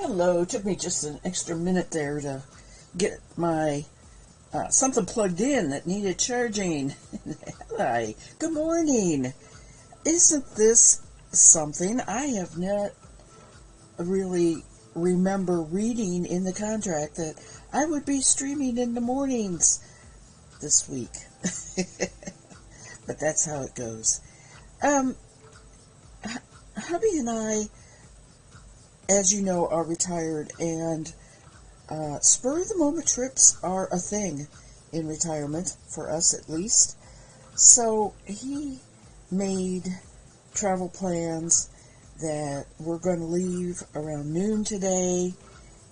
Hello, took me just an extra minute there to get my something plugged in that needed charging. Hi, good morning. Isn't this something I have not really remember reading in the contract that I would be streaming in the mornings this week? But that's how it goes. Hubby and I, as you know, are retired, and spur-of-the-moment trips are a thing in retirement, for us at least. So he made travel plans that we're going to leave around noon today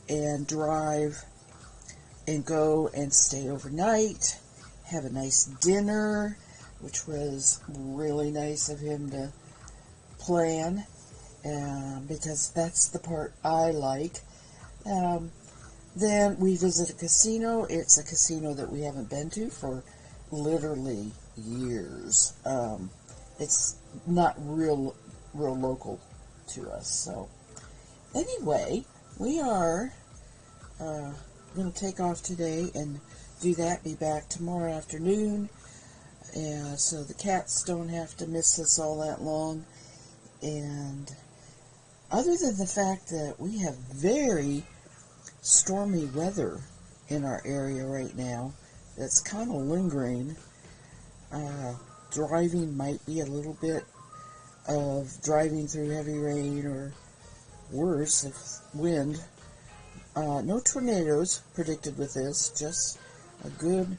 and drive and go and stay overnight, have a nice dinner, which was really nice of him to plan, because that's the part I like. Then we visit a casino. It's a casino that we haven't been to for literally years. It's not real local to us. So anyway, we are going to take off today and do that. Be back tomorrow afternoon, and so the cats don't have to miss us all that long. And other than the fact that we have very stormy weather in our area right now that's kind of lingering, driving might be a little bit of driving through heavy rain, or worse, if wind. No tornadoes predicted with this, just a good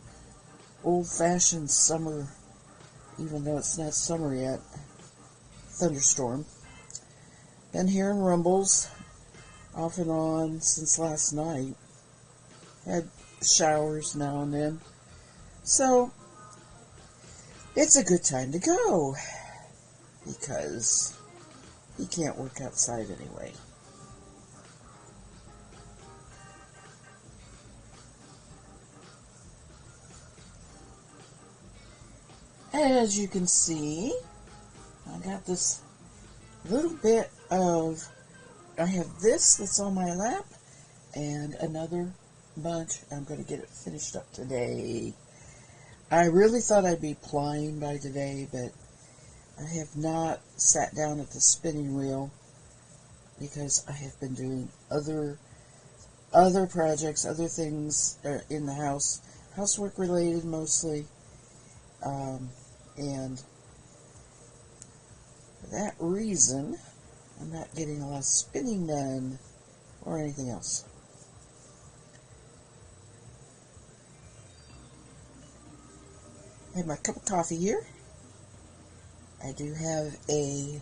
old-fashioned summer, even though it's not summer yet, thunderstorm. Been hearing rumbles off and on since last night. Had showers now and then. So, it's a good time to go, because he can't work outside anyway. As you can see, I got this little bit of, I have this that's on my lap, and another bunch. I'm going to get it finished up today. I really thought I'd be plying by today, but I have not sat down at the spinning wheel because I have been doing other projects, other things in the house, housework related mostly, and for that reason, I'm not getting a lot of spinning done or anything else. I have my cup of coffee here. I do have a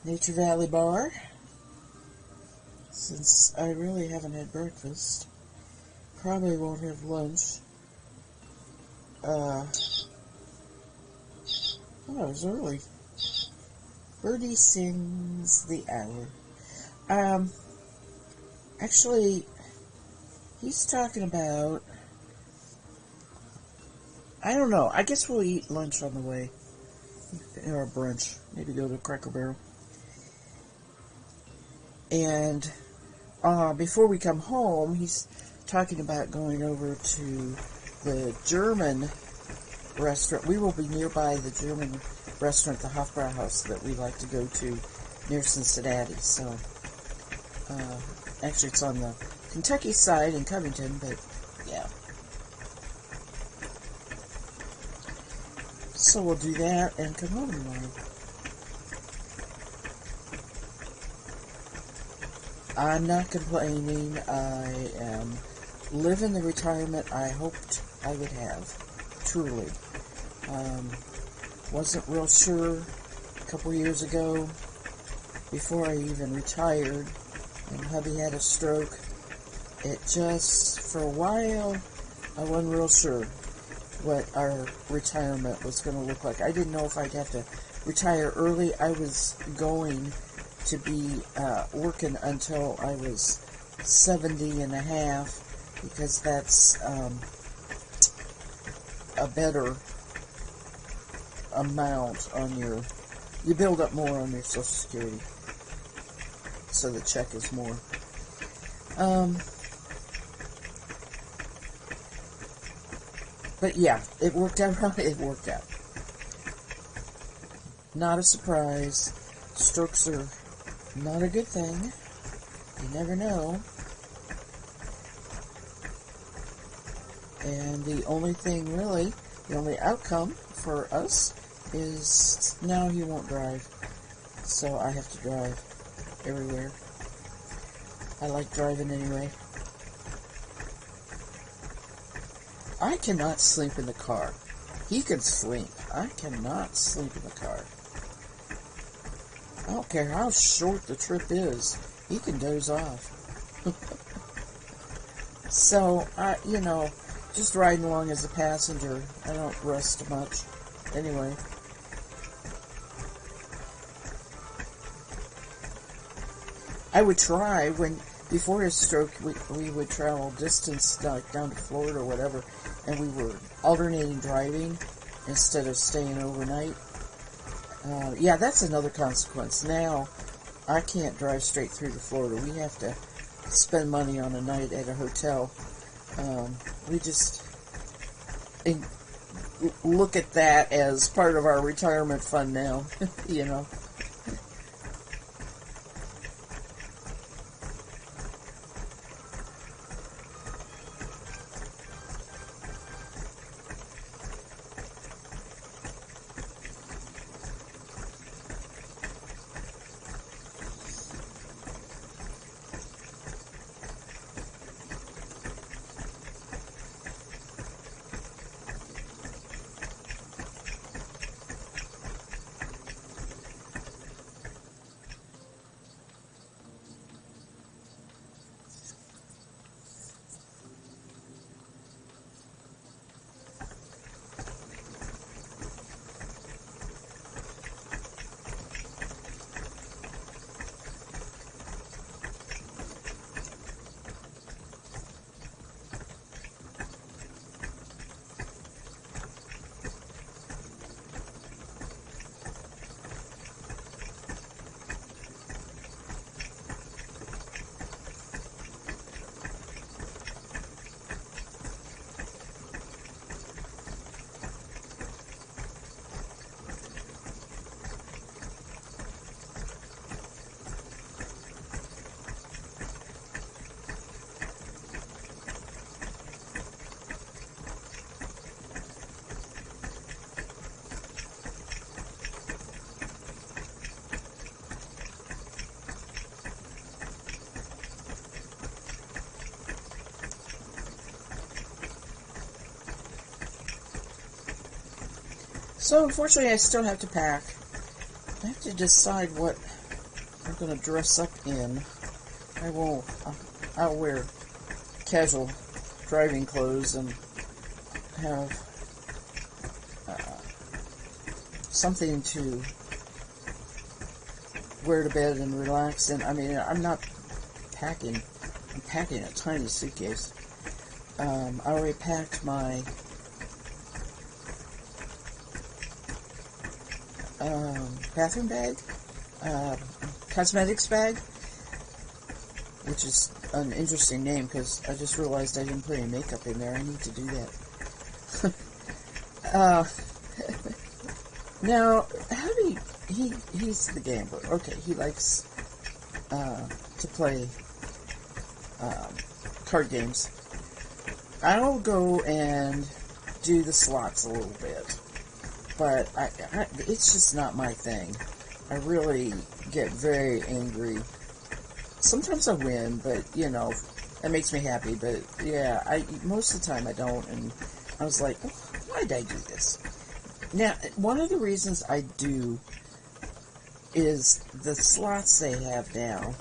Nature Valley bar, since I really haven't had breakfast. Probably won't have lunch. Oh, it was early. Birdie sings the hour. Actually, he's talking about, I don't know, I guess we'll eat lunch on the way. Or brunch. Maybe go to Cracker Barrel. And before we come home, he's talking about going over to the German restaurant. We will be nearby the German restaurant, the Hofbrauhaus, that we like to go to near Cincinnati. So, actually it's on the Kentucky side in Covington, but yeah. So we'll do that and come home tomorrow. I'm not complaining. I am living the retirement I hoped I would have. Truly. Wasn't real sure a couple years ago, before I even retired, and hubby had a stroke. It just, for a while, I wasn't real sure what our retirement was going to look like. I didn't know if I'd have to retire early. I was going to be working until I was 70 and a half, because that's a better amount on your, you build up more on your Social Security, so the check is more. But yeah, it worked out. It worked out. Not a surprise. Strokes are not a good thing. You never know. And the only thing really, the only outcome for us is now he won't drive. So I have to drive everywhere. I like driving anyway. I cannot sleep in the car. He can sleep. I cannot sleep in the car. I don't care how short the trip is. He can doze off. So, just riding along as a passenger. I don't rest much. Anyway. I would try before his stroke, we would travel distance, like down to Florida or whatever, and we were alternating driving instead of staying overnight. Yeah, that's another consequence. Now, I can't drive straight through to Florida. We have to spend money on a night at a hotel. We just look at that as part of our retirement fund now, you know. So, unfortunately, I still have to pack. I have to decide what I'm going to dress up in. I'll wear casual driving clothes and have something to wear to bed and relax in. I mean, I'm not packing. I'm packing a tiny suitcase. I already packed my bathroom bag, cosmetics bag, which is an interesting name because I just realized I didn't put any makeup in there. I need to do that. Now, how do he's the gambler. Okay, he likes to play card games. I'll go and do the slots a little bit. But it's just not my thing. I really get very angry. Sometimes I win, but, that makes me happy. But, yeah, most of the time I don't. And I was like, oh, why did I do this? Now, one of the reasons I do is the slots they have now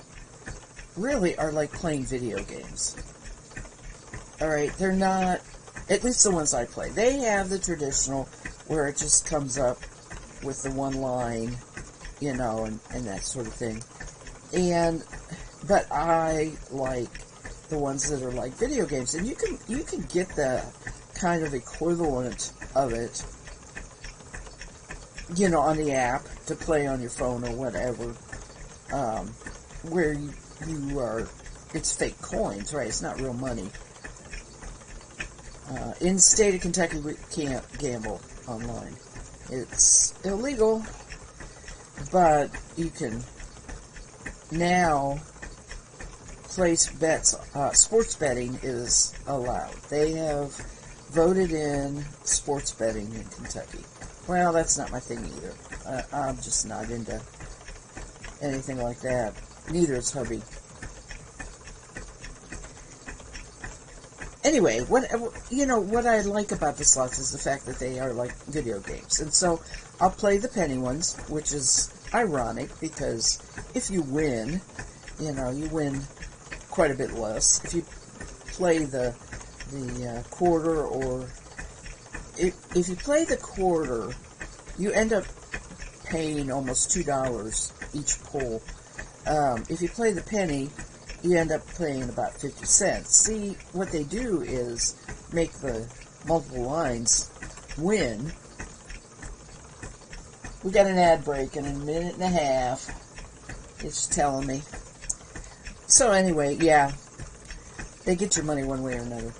really are like playing video games. Alright, they're not, at least the ones I play. They have the traditional where it just comes up with the one line, and that sort of thing. But I like the ones that are like video games, and you can get the kind of equivalent of it, on the app to play on your phone or whatever, where you are it's fake coins, right? It's not real money. In the state of Kentucky, we can't gamble online. It's illegal, but you can now place bets. Sports betting is allowed. They have voted in sports betting in Kentucky. Well, that's not my thing either. I'm just not into anything like that. Neither is hubby. Anyway, what I like about the slots is the fact that they are like video games. And so I'll play the penny ones, which is ironic because if you win, you win quite a bit less. If you play the quarter, or if you play the quarter, you end up paying almost $2 each pull. If you play the penny, you end up paying about 50 cents. See, what they do is make the multiple lines win. We got an ad break in a minute and a half. It's telling me. So anyway, yeah, they get your money one way or another.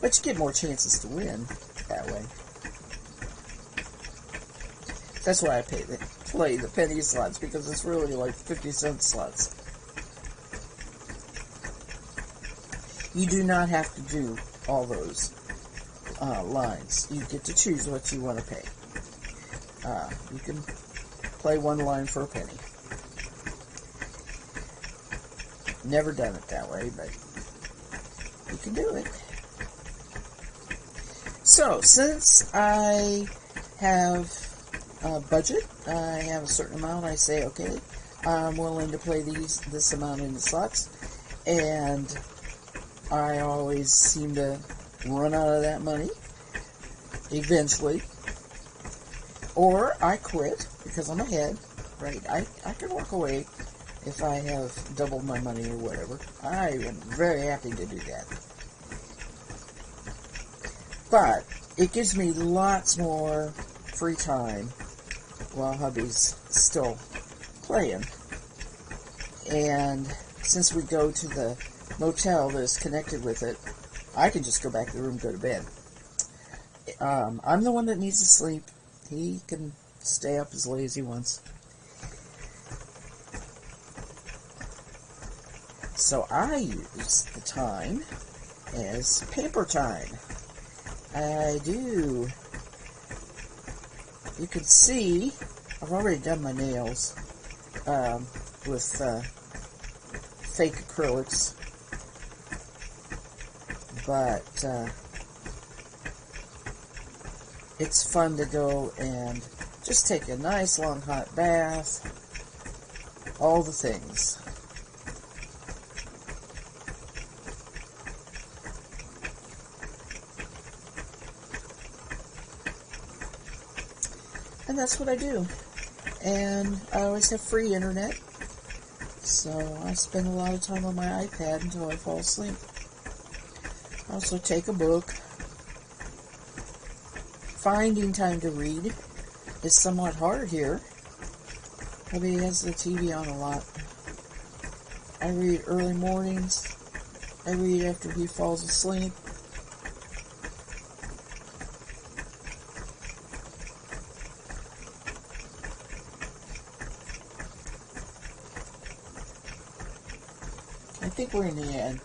But you get more chances to win that way. That's why I play the penny slots, because it's really like 50-cent slots. You do not have to do all those lines. You get to choose what you want to pay. You can play one line for a penny. Never done it that way, but you can do it. So, since I have a budget, I have a certain amount, I say, okay, I'm willing to play this amount in the slots, and I always seem to run out of that money eventually, or I quit because I'm ahead, right? I can walk away if I have doubled my money or whatever. I am very happy to do that. But it gives me lots more free time while hubby's still playing. And since we go to the motel that is connected with it, I can just go back to the room and go to bed. I'm the one that needs to sleep. He can stay up as late as he wants. So I use the time as paper time. I do. You can see, I've already done my nails with fake acrylics. But it's fun to go and just take a nice long hot bath. All the things. And that's what I do. And I always have free internet. So I spend a lot of time on my iPad until I fall asleep. I also take a book. Finding time to read is somewhat hard here. Hubby has the TV on a lot. I read early mornings. I read after he falls asleep. I think we're in the end.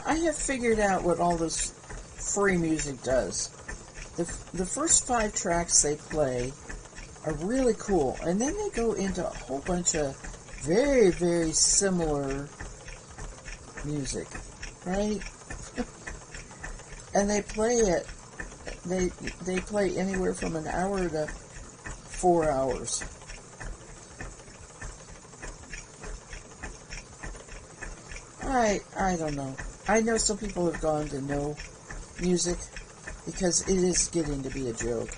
I have figured out what all this free music does. The first 5 tracks they play are really cool, and then they go into a whole bunch of very, very similar music, right? And they play it. They play anywhere from an hour to 4 hours. I don't know. I know some people have gone to no music. because it is getting to be a joke.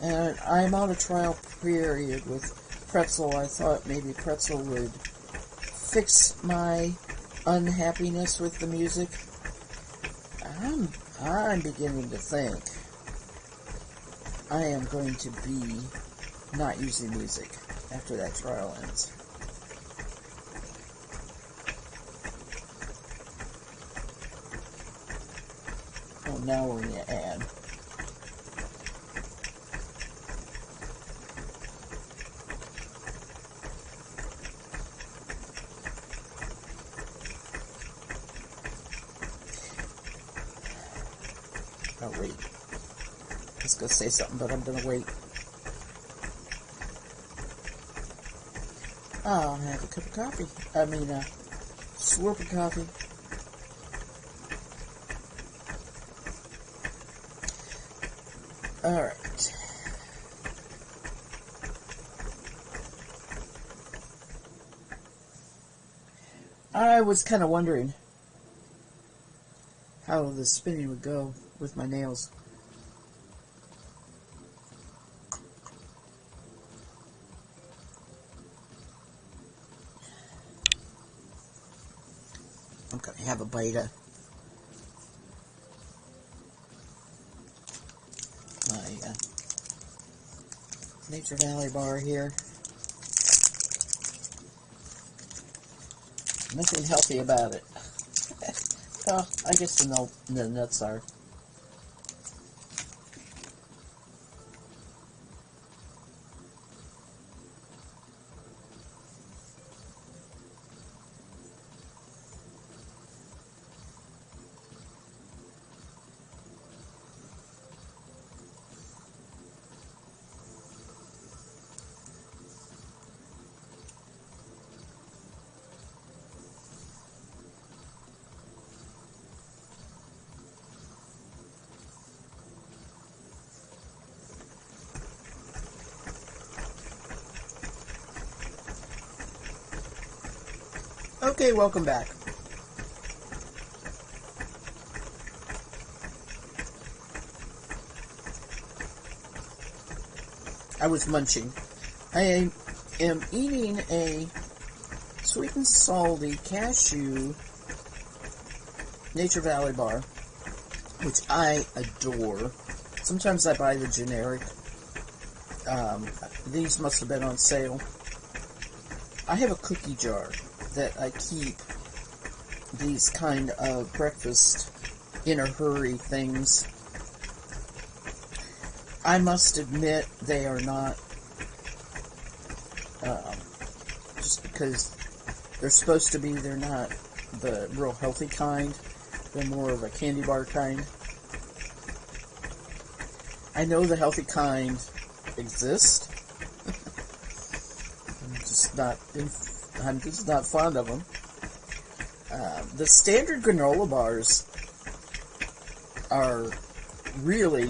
And I'm on a trial period with Pretzel. I thought maybe Pretzel would fix my unhappiness with the music. I'm beginning to think I am going to be not using music after that trial ends. Oh, now we're in the ad. Oh, wait. I was going to say something, but I'm going to wait. I'll have a cup of coffee. I mean, a slurp of coffee. Alright. I was kind of wondering how the spinning would go with my nails. I'm going to have a bite of my Nature Valley bar here. Nothing healthy about it. Well, I guess the nuts are. Okay, welcome back. I was munching. I am eating a sweet and salty cashew Nature Valley bar, which I adore. Sometimes I buy the generic. These must have been on sale. I have a cookie jar that I keep these kind of breakfast in a hurry things. I must admit they are not, just because they're supposed to be, they're not the real healthy kind. They're more of a candy bar kind. I know the healthy kind exist. I'm just not fond of them. The standard granola bars are really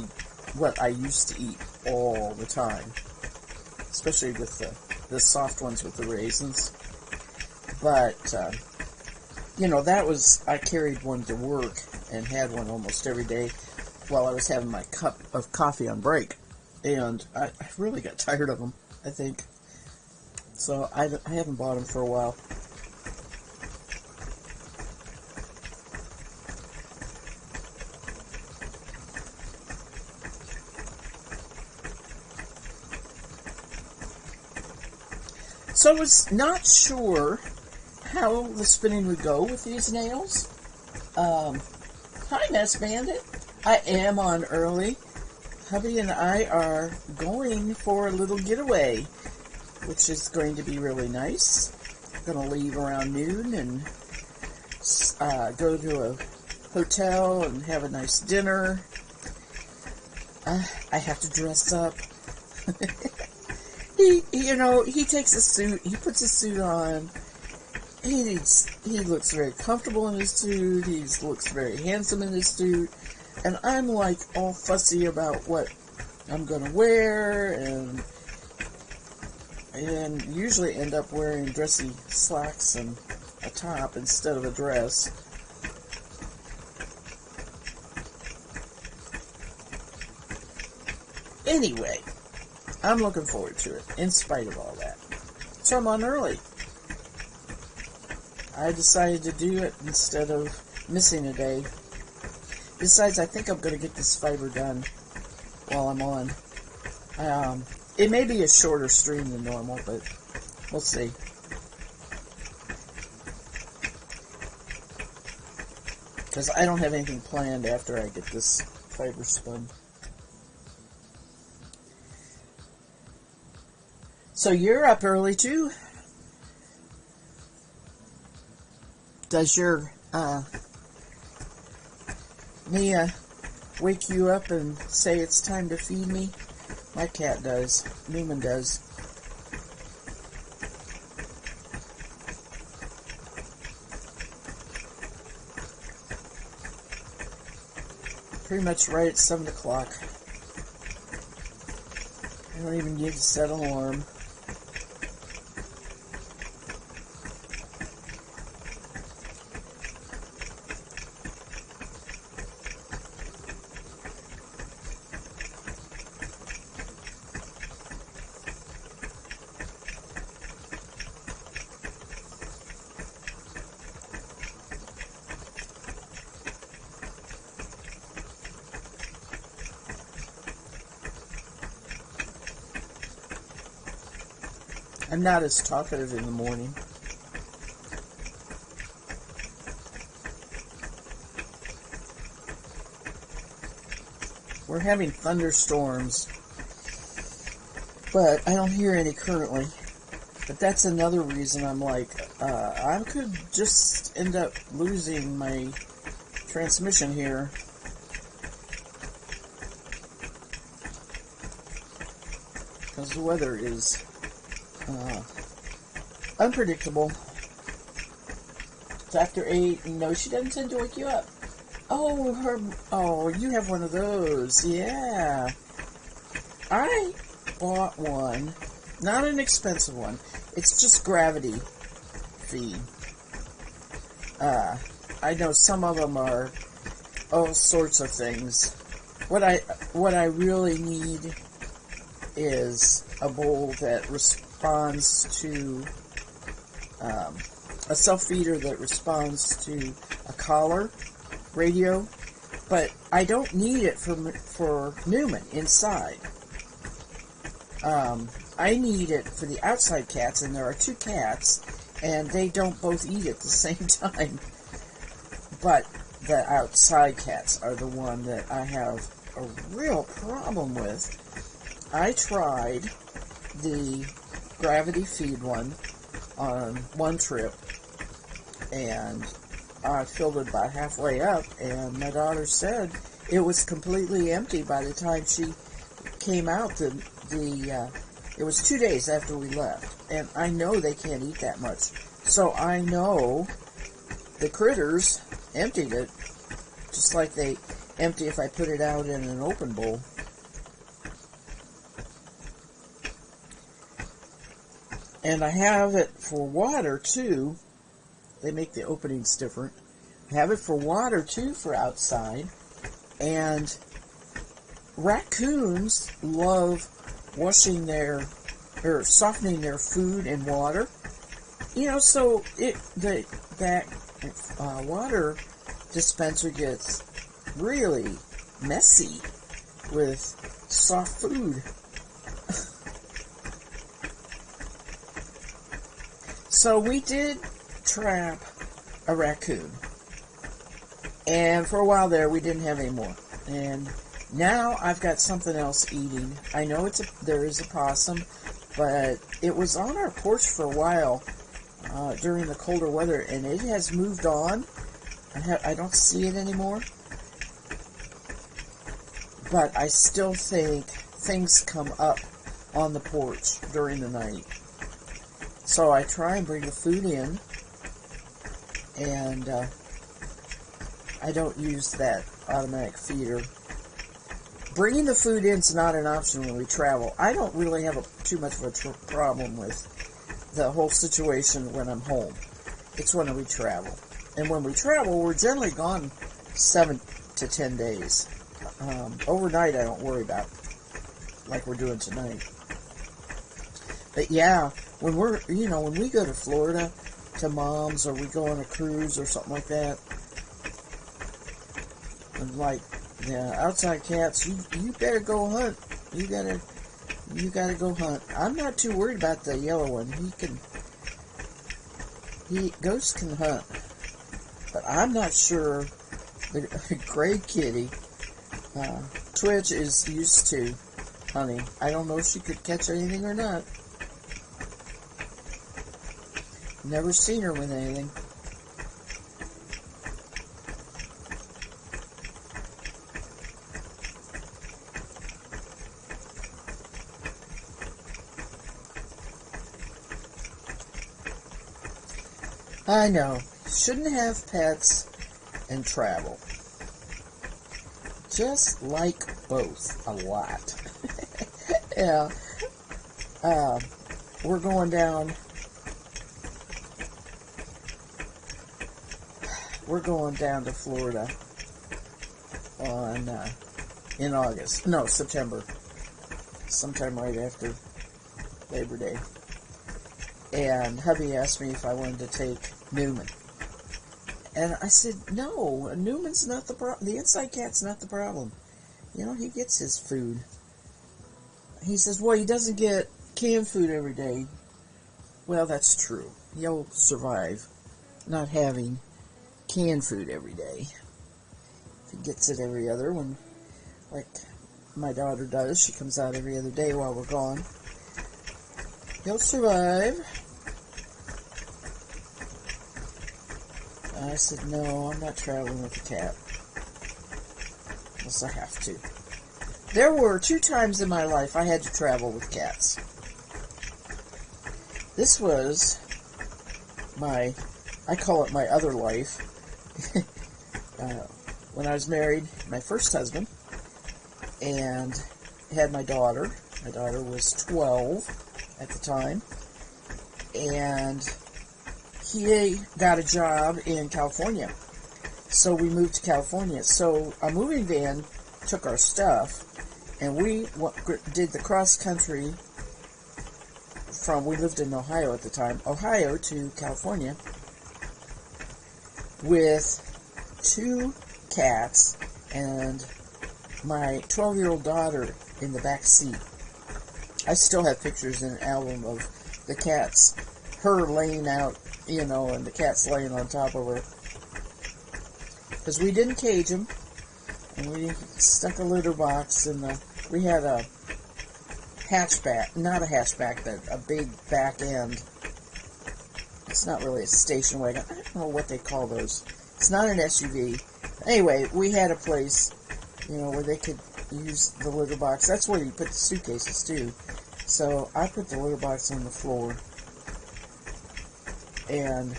what I used to eat all the time, especially with the soft ones with the raisins. But I carried one to work and had one almost every day while I was having my cup of coffee on break, and I really got tired of them, I think. So I haven't bought them for a while. So I was not sure how the spinning would go with these nails. Hi, Mess Bandit. I am on early. Hubby and I are going for a little getaway, which is going to be really nice. Going to leave around noon and go to a hotel and have a nice dinner. I have to dress up. He takes a suit, he puts a suit on, he looks very comfortable in his suit, he looks very handsome in his suit, and I'm like all fussy about what I'm gonna wear, and usually end up wearing dressy slacks and a top instead of a dress. Anyway, I'm looking forward to it, in spite of all that. So I'm on early. I decided to do it instead of missing a day. Besides, I think I'm going to get this fiber done while I'm on. It may be a shorter stream than normal, but we'll see. Because I don't have anything planned after I get this fiber spun. So you're up early too? Does your Mia wake you up and say it's time to feed me? My cat does. Newman does. Pretty much right at 7 o'clock. I don't even need to set an alarm. I'm not as talkative in the morning. We're having thunderstorms, but I don't hear any currently. But that's another reason I'm like, I could just end up losing my transmission here. Because the weather is unpredictable. It's after 8, and no, she doesn't tend to wake you up. Oh, you have one of those, yeah. I bought one, not an expensive one. It's just gravity feed. I know some of them are all sorts of things. What I really need is a bowl that responds to a self-feeder that responds to a collar radio, but I don't need it for Newman inside. I need it for the outside cats, and there are 2 cats, and they don't both eat at the same time. But the outside cats are the one that I have a real problem with. I tried the gravity feed one on one trip, and I filled it about halfway up, and my daughter said it was completely empty by the time she came out. It was 2 days after we left, and I know they can't eat that much, so I know the critters emptied it, just like they empty if I put it out in an open bowl. And I have it for water too. They make the openings different. I have it for water too for outside. And raccoons love washing or softening their food in water. You know, so that water dispenser gets really messy with soft food. So we did trap a raccoon, and for a while there we didn't have any more, and now I've got something else eating. I know there is a possum, but it was on our porch for a while during the colder weather, and it has moved on. I don't see it anymore, but I still think things come up on the porch during the night. So I try and bring the food in, and I don't use that automatic feeder. Bringing the food in is not an option when we travel. I don't really have too much of a problem with the whole situation when I'm home. It's when we travel. And when we travel, we're generally gone 7 to 10 days. Overnight, I don't worry about. like we're doing tonight. But yeah, when when we go to Florida to Mom's, or we go on a cruise or something like that, and like, yeah, outside cats, you better go hunt. You gotta go hunt. I'm not too worried about the yellow one. Ghost can hunt, but I'm not sure the gray kitty, Twitch, is used to hunting. I don't know if she could catch anything or not. Never seen her with anything. I know. Shouldn't have pets and travel. Just like both a lot. Yeah. We're going down. We're going down to Florida on in August. No, September. Sometime right after Labor Day. And hubby asked me if I wanted to take Newman. And I said, no, Newman's not the problem. The inside cat's not the problem. You know, he gets his food. He says, well, he doesn't get canned food every day. Well, that's true. He'll survive not having canned food every day. If he gets it every other, when, like my daughter does, she comes out every other day while we're gone, he'll survive. I said, no, I'm not traveling with a cat. Unless I have to. There were 2 times in my life I had to travel with cats. This was I call it my other life. When I was married, my first husband, and had my daughter. My daughter was 12 at the time. And he got a job in California. So we moved to California. So a moving van took our stuff, and we did the cross country we lived in Ohio at the time, Ohio to California, with 2 cats and my 12-year-old daughter in the back seat. I still have pictures in an album of the cats, her laying out, and the cats laying on top of her. Because we didn't cage them, and we stuck a litter box in we had a hatchback, not a hatchback, but a big back end. It's not really a station wagon. I don't know what they call those. It's not an SUV. Anyway, we had a place, where they could use the litter box. That's where you put the suitcases, too. So I put the litter box on the floor. And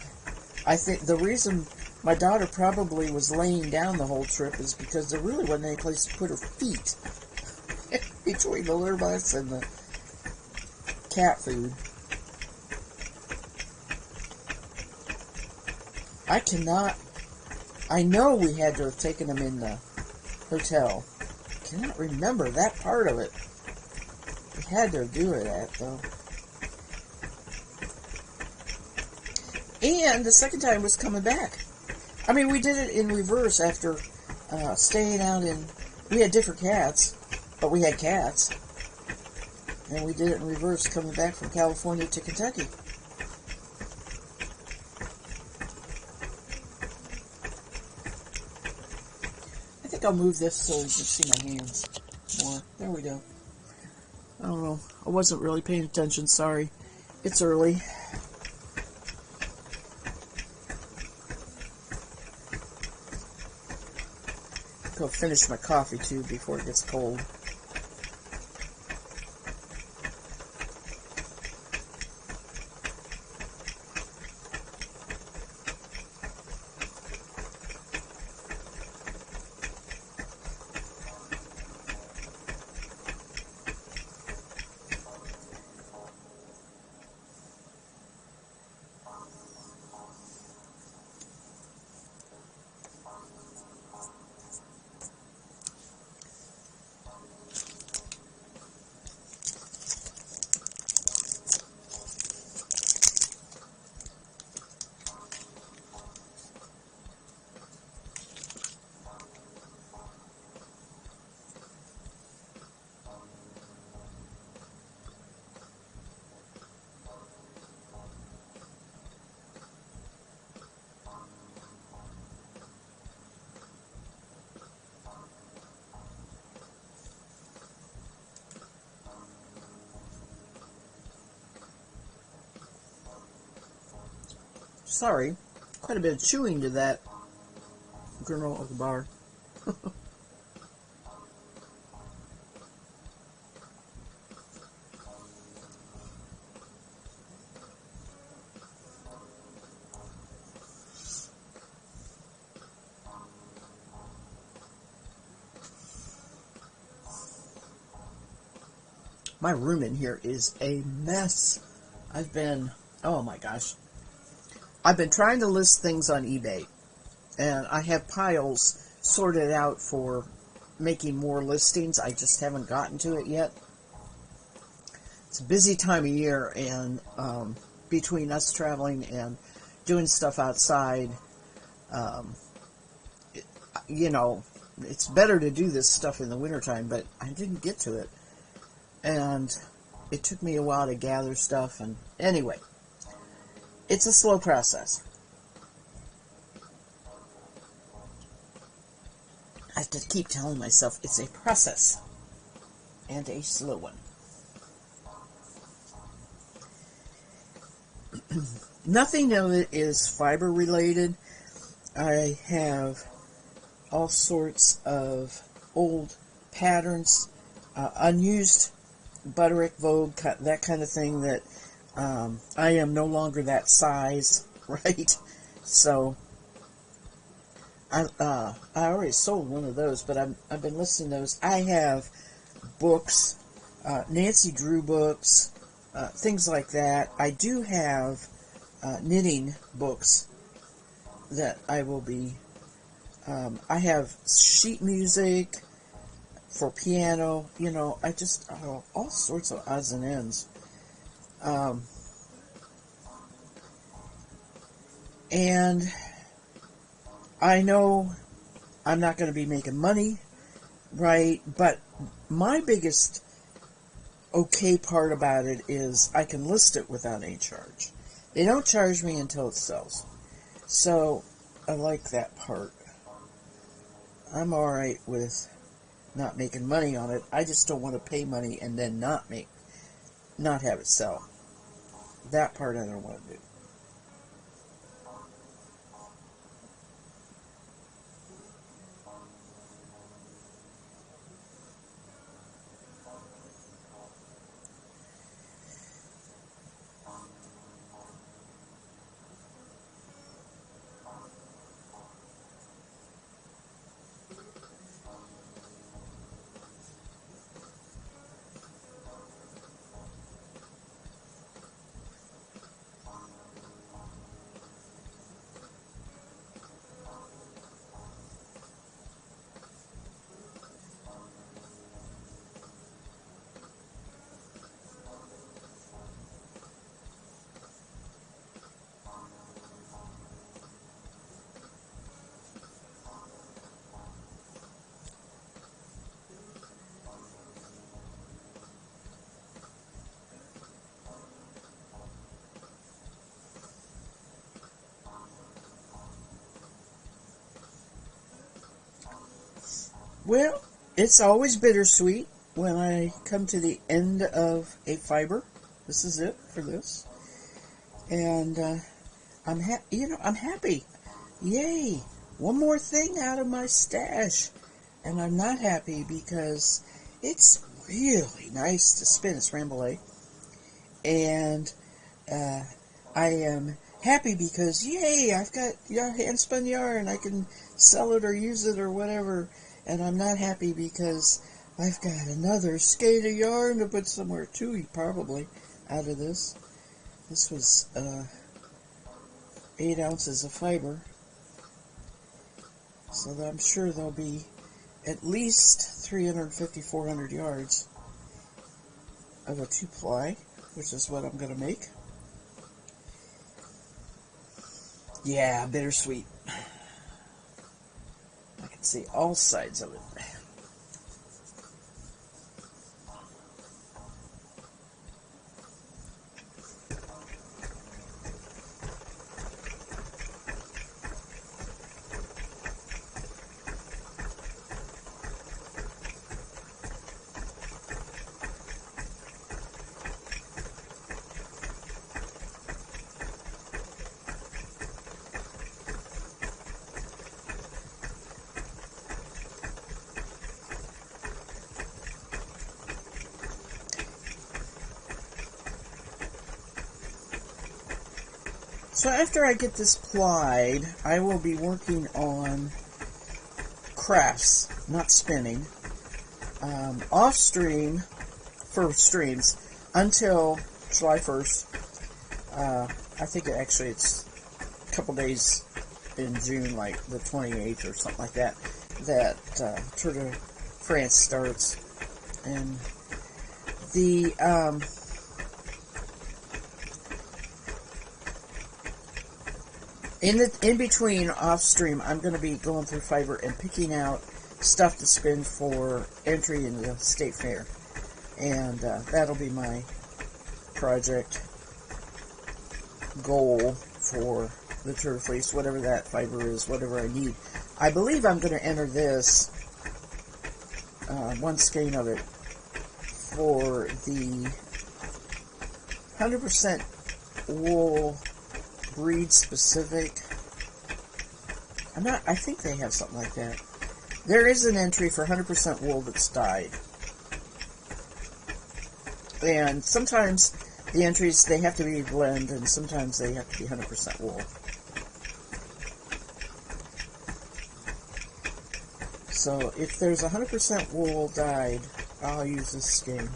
I think the reason my daughter probably was laying down the whole trip is because there really wasn't any place to put her feet between the litter box and the cat food. I know we had to have taken them in the hotel. I cannot remember that part of it. We had to do it though. And the second time was coming back. I mean, we did it in reverse after staying out we had different cats, but we had cats. And we did it in reverse, coming back from California to Kentucky. I think I'll move this so you can see my hands more. There we go. I don't know. I wasn't really paying attention. Sorry. It's early. Go finish my coffee, too, before it gets cold. Sorry, quite a bit of chewing to that granola bar. My room in here is a mess. Oh my gosh. I've been trying to list things on eBay, and I have piles sorted out for making more listings. I just haven't gotten to it yet. It's a busy time of year, and between us traveling and doing stuff outside, um, you know, it's better to do this stuff in the wintertime, but I didn't get to it. And it took me a while to gather stuff, and anyway, it's a slow process. I have to keep telling myself it's a process, and a slow one. Nothing of it is fiber related. I have all sorts of old patterns, unused Butterick Vogue, that kind of thing that I am no longer that size, right? So I already sold one of those, but I've been listing those. I have books, Nancy Drew books, things like that. I do have knitting books that I will be. I have sheet music for piano. I just all sorts of odds and ends. And I know I'm not going to be making money, right? But my biggest okay part about it is I can list it without any charge. They don't charge me until it sells. So I like that part. I'm alright with not making money on it. I just don't want to pay money and then not have it sell. That part I don't want to do. Well, it's always bittersweet when I come to the end of a fiber. This is it for this, and I'm happy. Yay! One more thing out of my stash, and I'm not happy because it's really nice to spin. It's Rambouillet, and I am happy because yay! I've got hand spun yarn. I can sell it or use it or whatever. And I'm not happy because I've got another skate of yarn to put somewhere too, probably, out of this. This was 8 ounces of fiber. So that I'm sure there'll be at least 350, 400 yards of a 2-ply, which is what I'm going to make. Yeah, bittersweet. I can see all sides of it. So after I get this plied, I will be working on crafts, not spinning, off stream for streams until July 1st. I think it's a couple days in June, like the 28th or something like that, that Tour de France starts. And the in between off stream, I'm going to be going through Fiverr and picking out stuff to spin for entry in the state fair, and that'll be my project goal for the Tour de Fleece, whatever that Fiverr is, whatever I need. I believe I'm going to enter this one skein of it for the 100% wool breed specific. I think they have something like that. There is an entry for 100% wool that's dyed. And sometimes the entries, they have to be blend, and sometimes they have to be 100% wool. So if there's 100% wool dyed, I'll use this skein.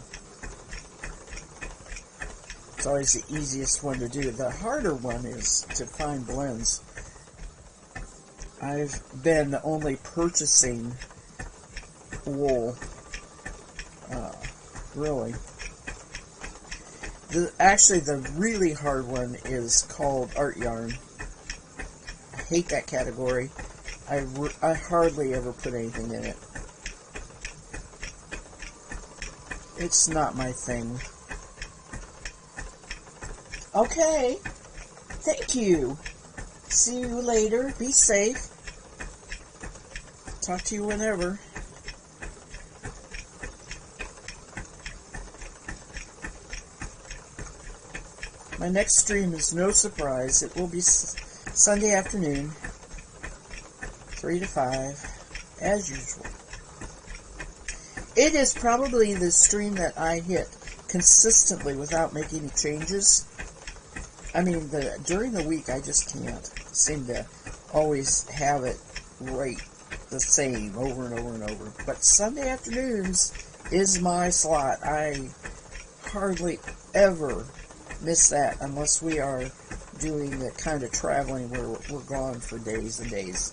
It's always the easiest one to do. The harder one is to find blends. I've been only purchasing wool, really. Actually, the really hard one is called art yarn. I hate that category. I hardly ever put anything in it. It's not my thing. Okay. Thank you. See you later. Be safe. Talk to you whenever. My next stream is no surprise. It will be Sunday afternoon, 3 to 5, as usual. It is probably the stream that I hit consistently without making any changes. I mean, during the week, I just can't seem to always have it right the same over and over and over. But Sunday afternoons is my slot. I hardly ever miss that unless we are doing the kind of traveling where we're gone for days and days.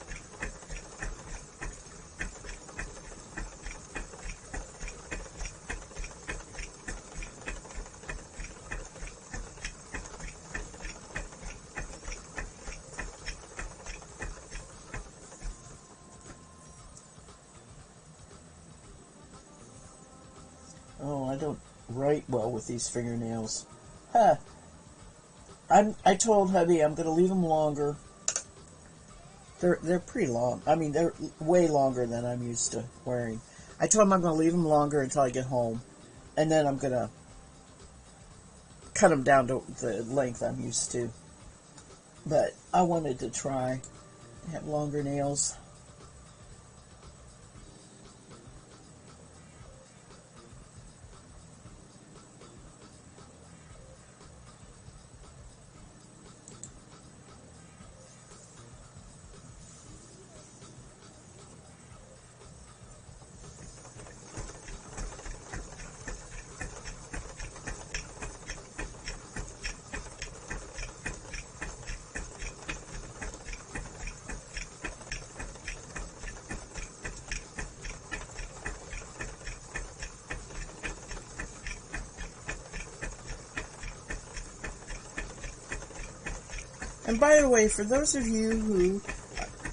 Oh, I don't write well with these fingernails. Huh. I told hubby I'm going to leave them longer. They're pretty long. I mean, they're way longer than I'm used to wearing. I told him I'm going to leave them longer until I get home. And then I'm going to cut them down to the length I'm used to. But I wanted to try to have longer nails. And by the way, for those of you who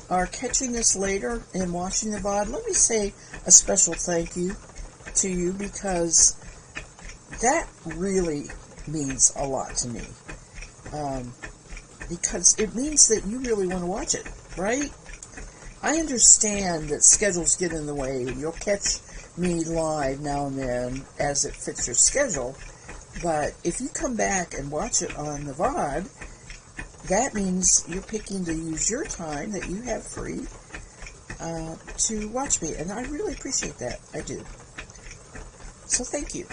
are catching this later and watching the VOD, let me say a special thank you to you, because that really means a lot to me. Because it means that you really want to watch it, right? I understand that schedules get in the way. You'll catch me live now and then as it fits your schedule. But if you come back and watch it on the VOD, that means you're picking to use your time that you have free to watch me. And I really appreciate that. I do. So thank you.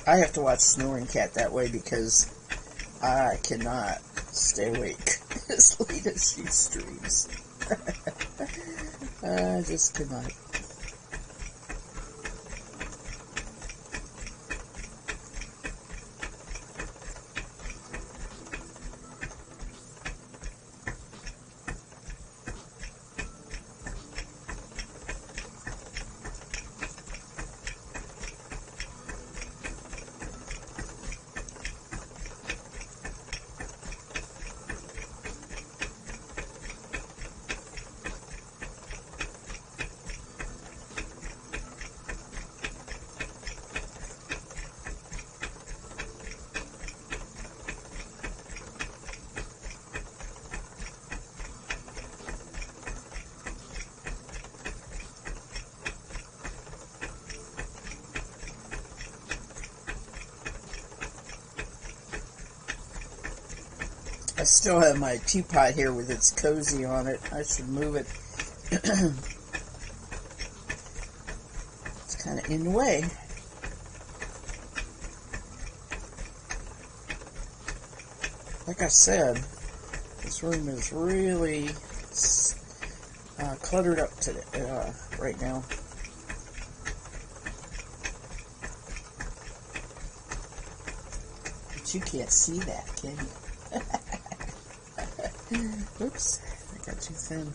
I have to watch Snoring Cat that way because I cannot stay awake as late as she streams. I just cannot. I still have my teapot here with its cozy on it. I should move it. It's kind of in the way. Like I said, this room is really cluttered up today, right now. But you can't see that, can you? Oops, I got too thin.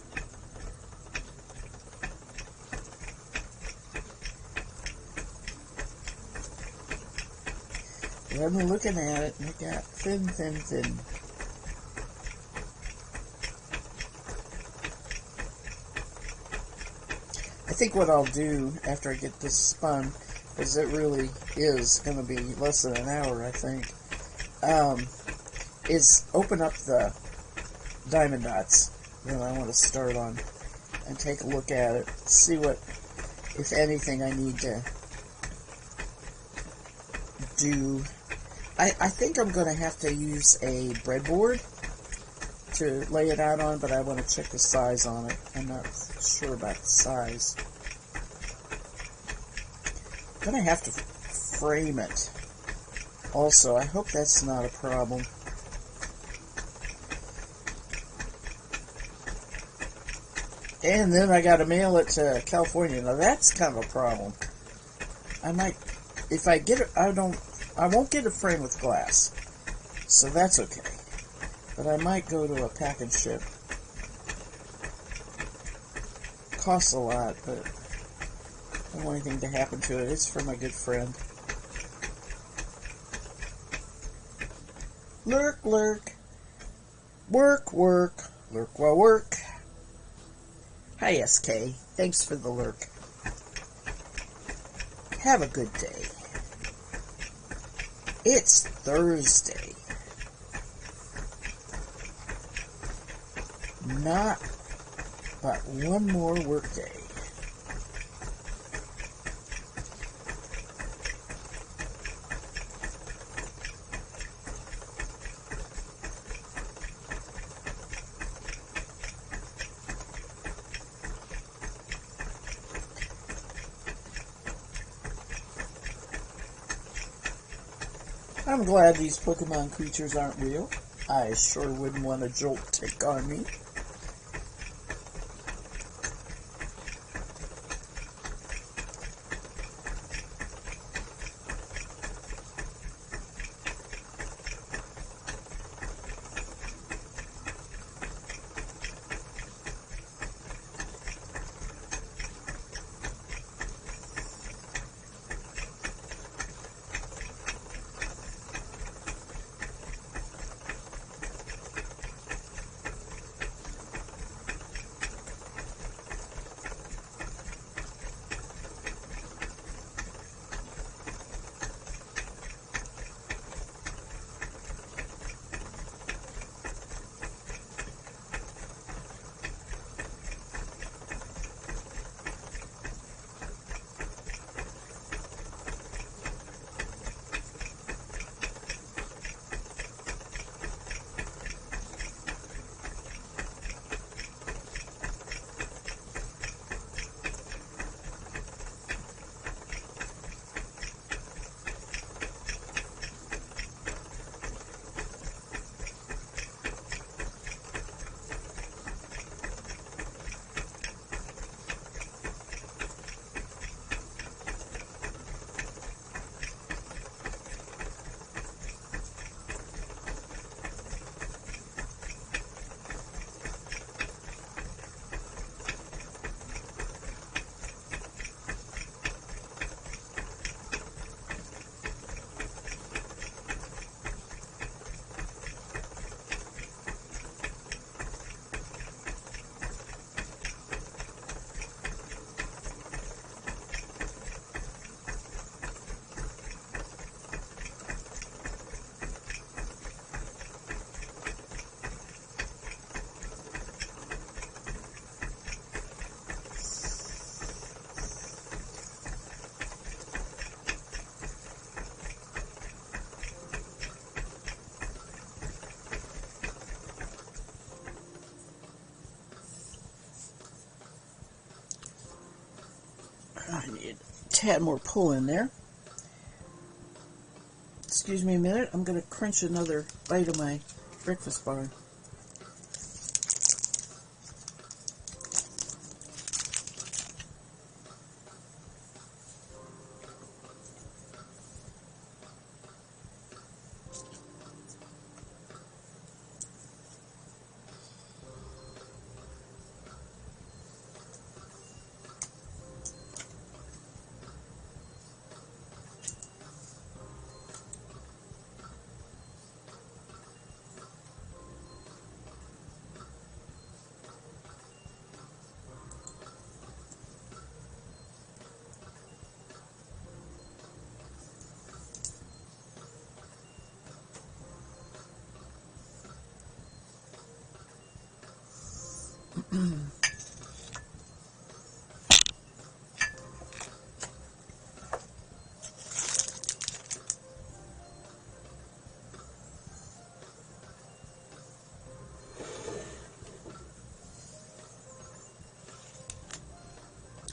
I'm looking at it and I got thin. I think what I'll do after I get this spun, because it really is going to be less than an hour, I think, is open up the diamond dots that I want to start on and take a look at it, see what, if anything, I need to do. I think I'm going to have to use a breadboard to lay it out on, but I want to check the size on it. I'm not sure about the size. I'm going to have to frame it also. I hope that's not a problem. And then I got to mail it to California. Now that's kind of a problem. I might, if I get it, I won't get a frame with glass, so that's okay. But I might go to a pack and ship. Costs a lot, but I don't want anything to happen to it. It's for my good friend. Lurk, lurk. Work, work. Lurk while work. Hi, SK. Thanks for the lurk. Have a good day. It's Thursday. Not but one more work day. I'm glad these Pokemon creatures aren't real. I sure wouldn't want a Jolt take on me. I need a tad more pull in there. Excuse me a minute. I'm going to crunch another bite of my breakfast bar.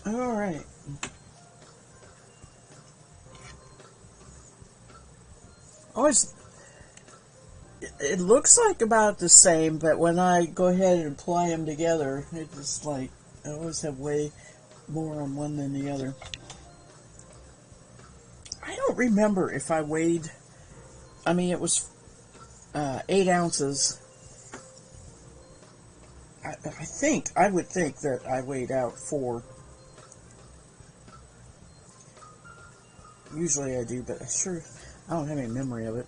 All right. Always, it looks like about the same, but when I go ahead and apply them together, it just like I always have way more on one than the other. I don't remember if I weighed. I mean, it was 8 ounces. I would think that I weighed out 4. Usually I do, but I don't have any memory of it.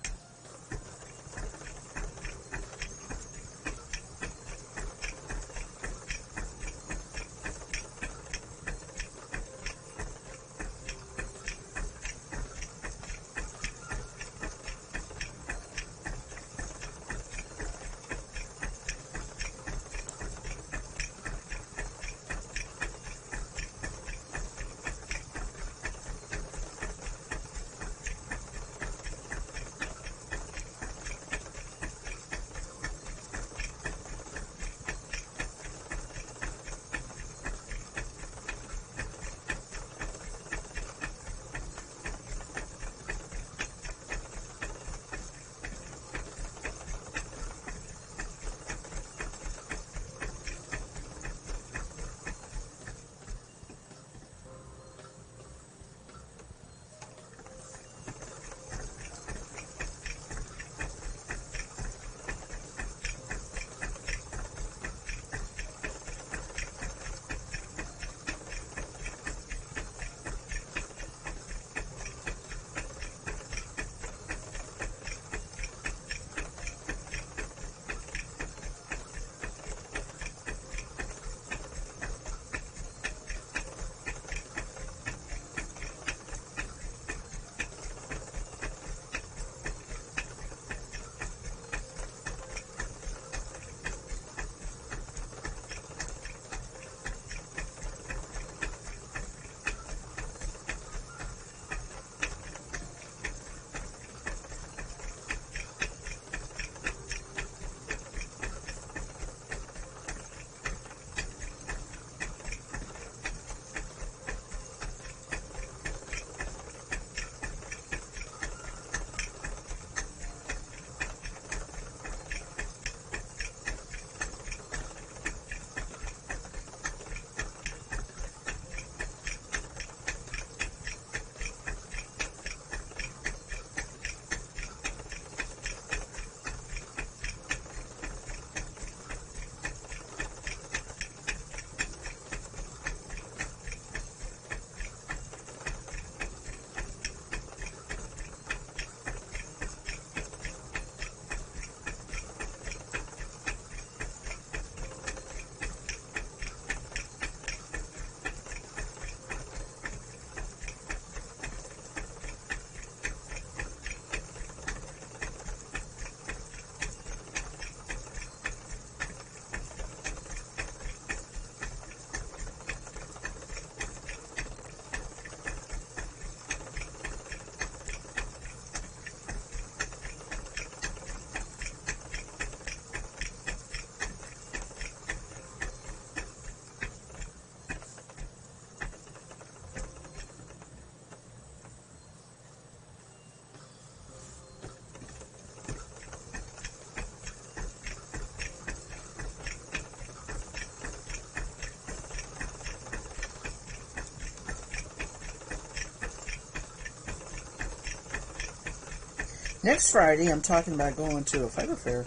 Next Friday, I'm talking about going to a fiber fair.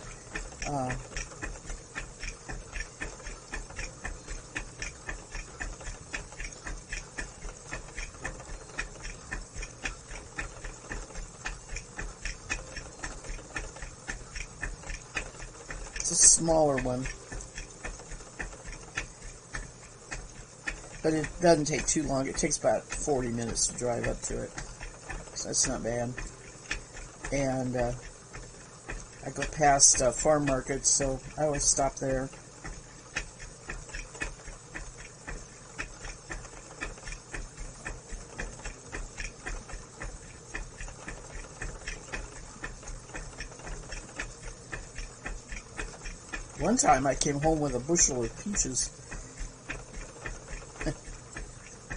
Uh, it's a smaller one, but it doesn't take too long. It takes about 40 minutes to drive up to it, so that's not bad. And I go past farm markets, so I always stop there. One time I came home with a bushel of peaches.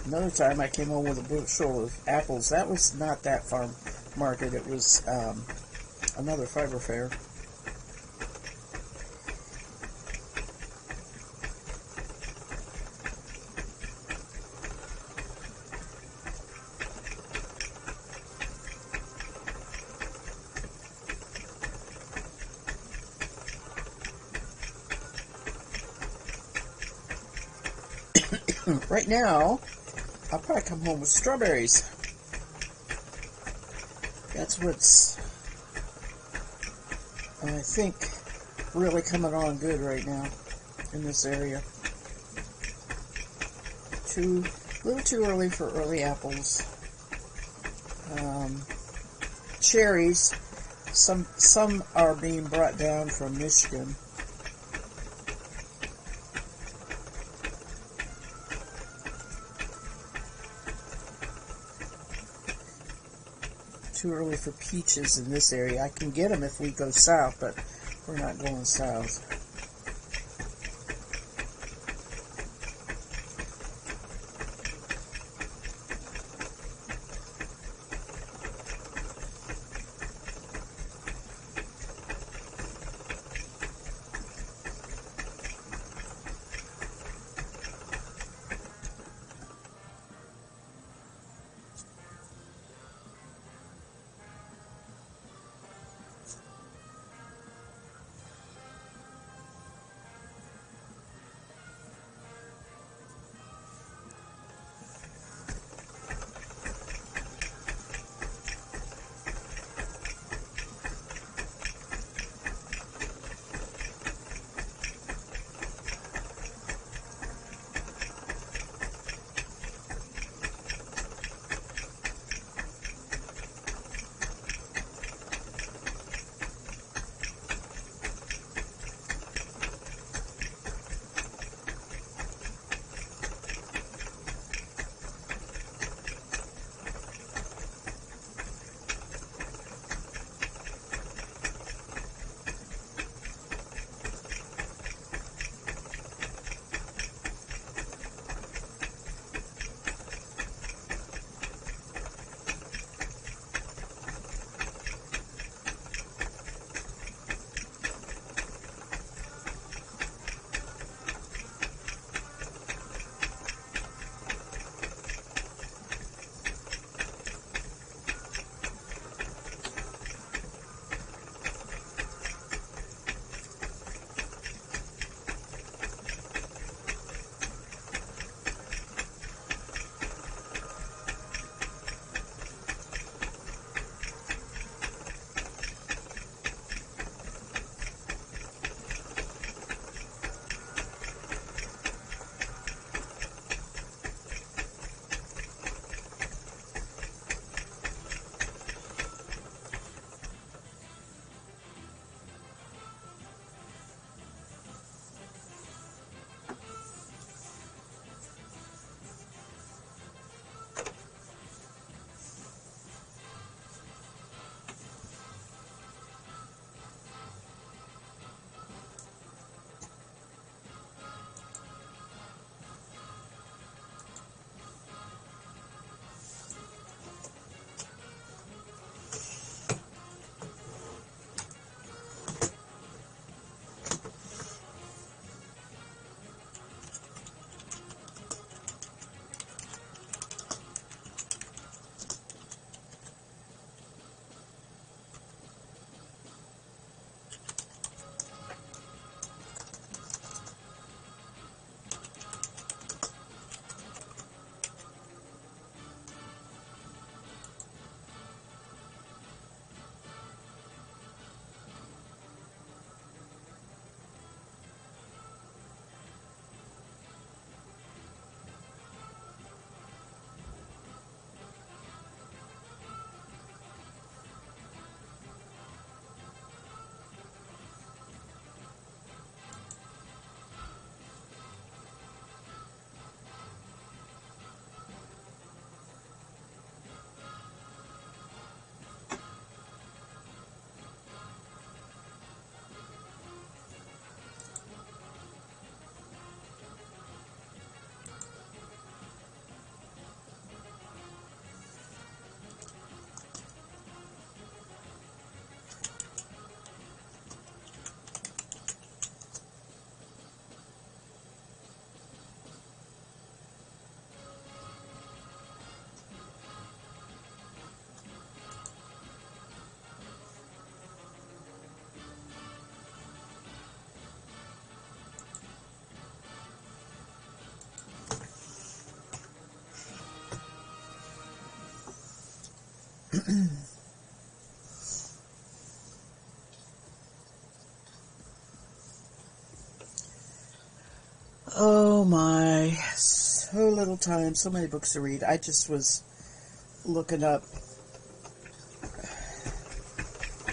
Another time I came home with a bushel of apples. That was not that farm market. It was another fiber fair. Right now, I'll probably come home with strawberries. That's what's, I think, really coming on good right now in this area. A little too early for early apples. Cherries, some are being brought down from Michigan. Too early for peaches in this area. I can get them if we go south, but we're not going south. Oh my, so little time, so many books to read. I just was looking up.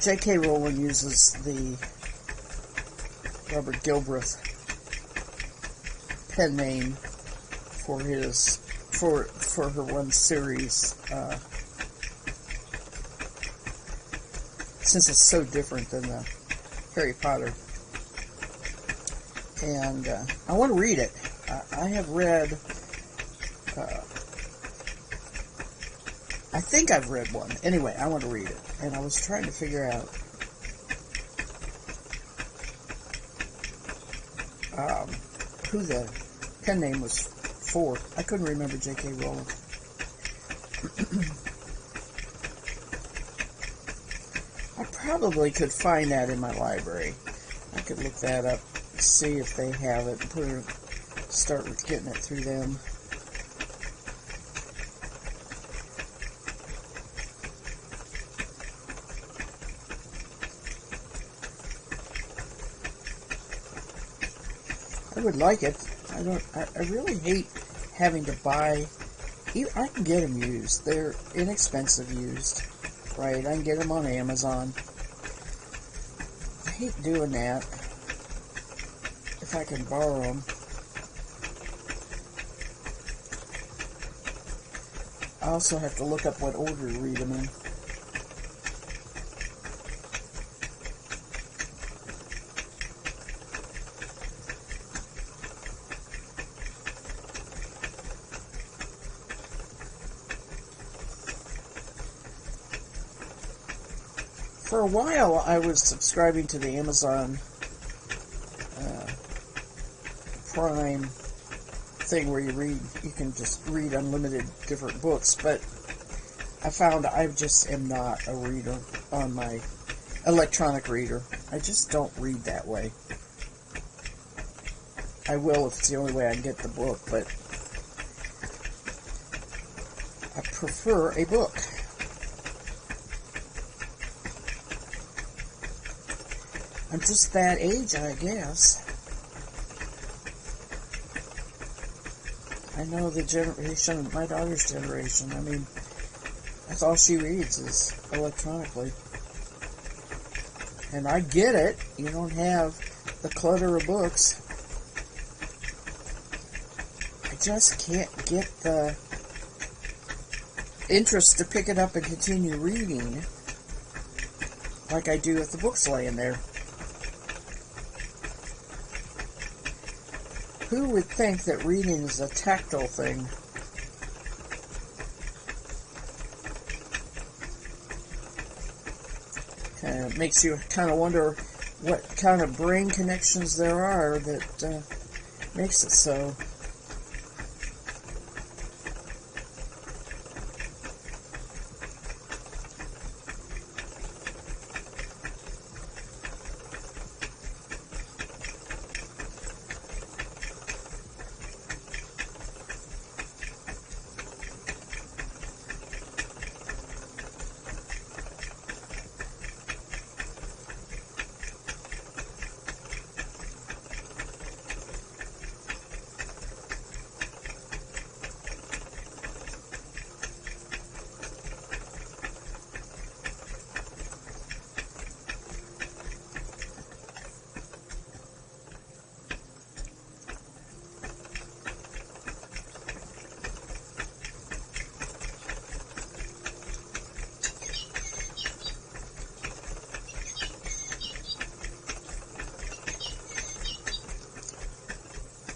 J.K. Rowling uses the Robert Galbraith pen name for her one series, since it's so different than the Harry Potter. And I want to read it. I have read, I think I've read one. Anyway, I want to read it. And I was trying to figure out who the pen name was for. I couldn't remember J.K. Rowling. I probably could find that in my library. I could look that up, see if they have it, and start getting it through them. I would like it. I really hate having to buy. I can get them used. They're inexpensive used, right? I can get them on Amazon. I hate doing that. If I can borrow them. I also have to look up what order to read them in. For a while, I was subscribing to the Amazon Prime thing where you can just read unlimited different books, but I found I just am not a reader on my electronic reader. I just don't read that way. I will if it's the only way I can get the book, but I prefer a book. I'm just that age, I guess. I know the generation, my daughter's generation, I mean, that's all she reads is electronically. And I get it. You don't have the clutter of books. I just can't get the interest to pick it up and continue reading like I do with the books laying there. Who would think that reading is a tactile thing? It makes you kind of wonder what kind of brain connections there are that makes it so.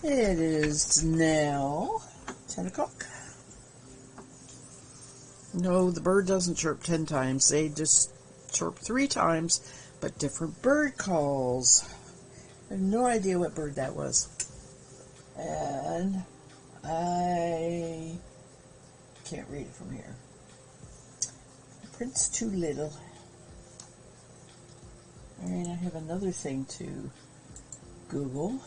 It is now 10 o'clock. No, the bird doesn't chirp 10 times. They just chirp 3 times, but different bird calls. I have no idea what bird that was. And I can't read it from here. The print's too little. Alright, I have another thing to Google.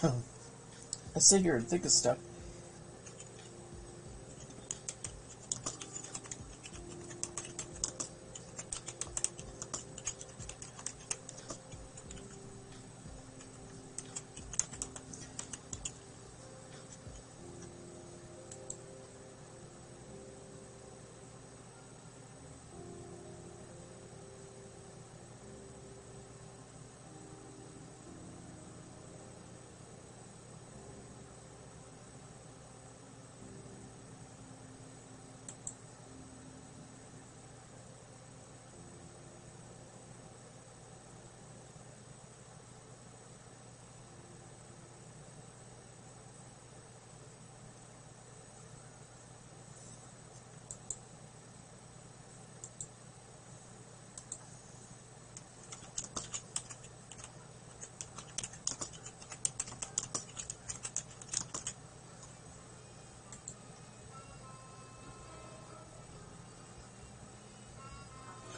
I sit here and think of stuff.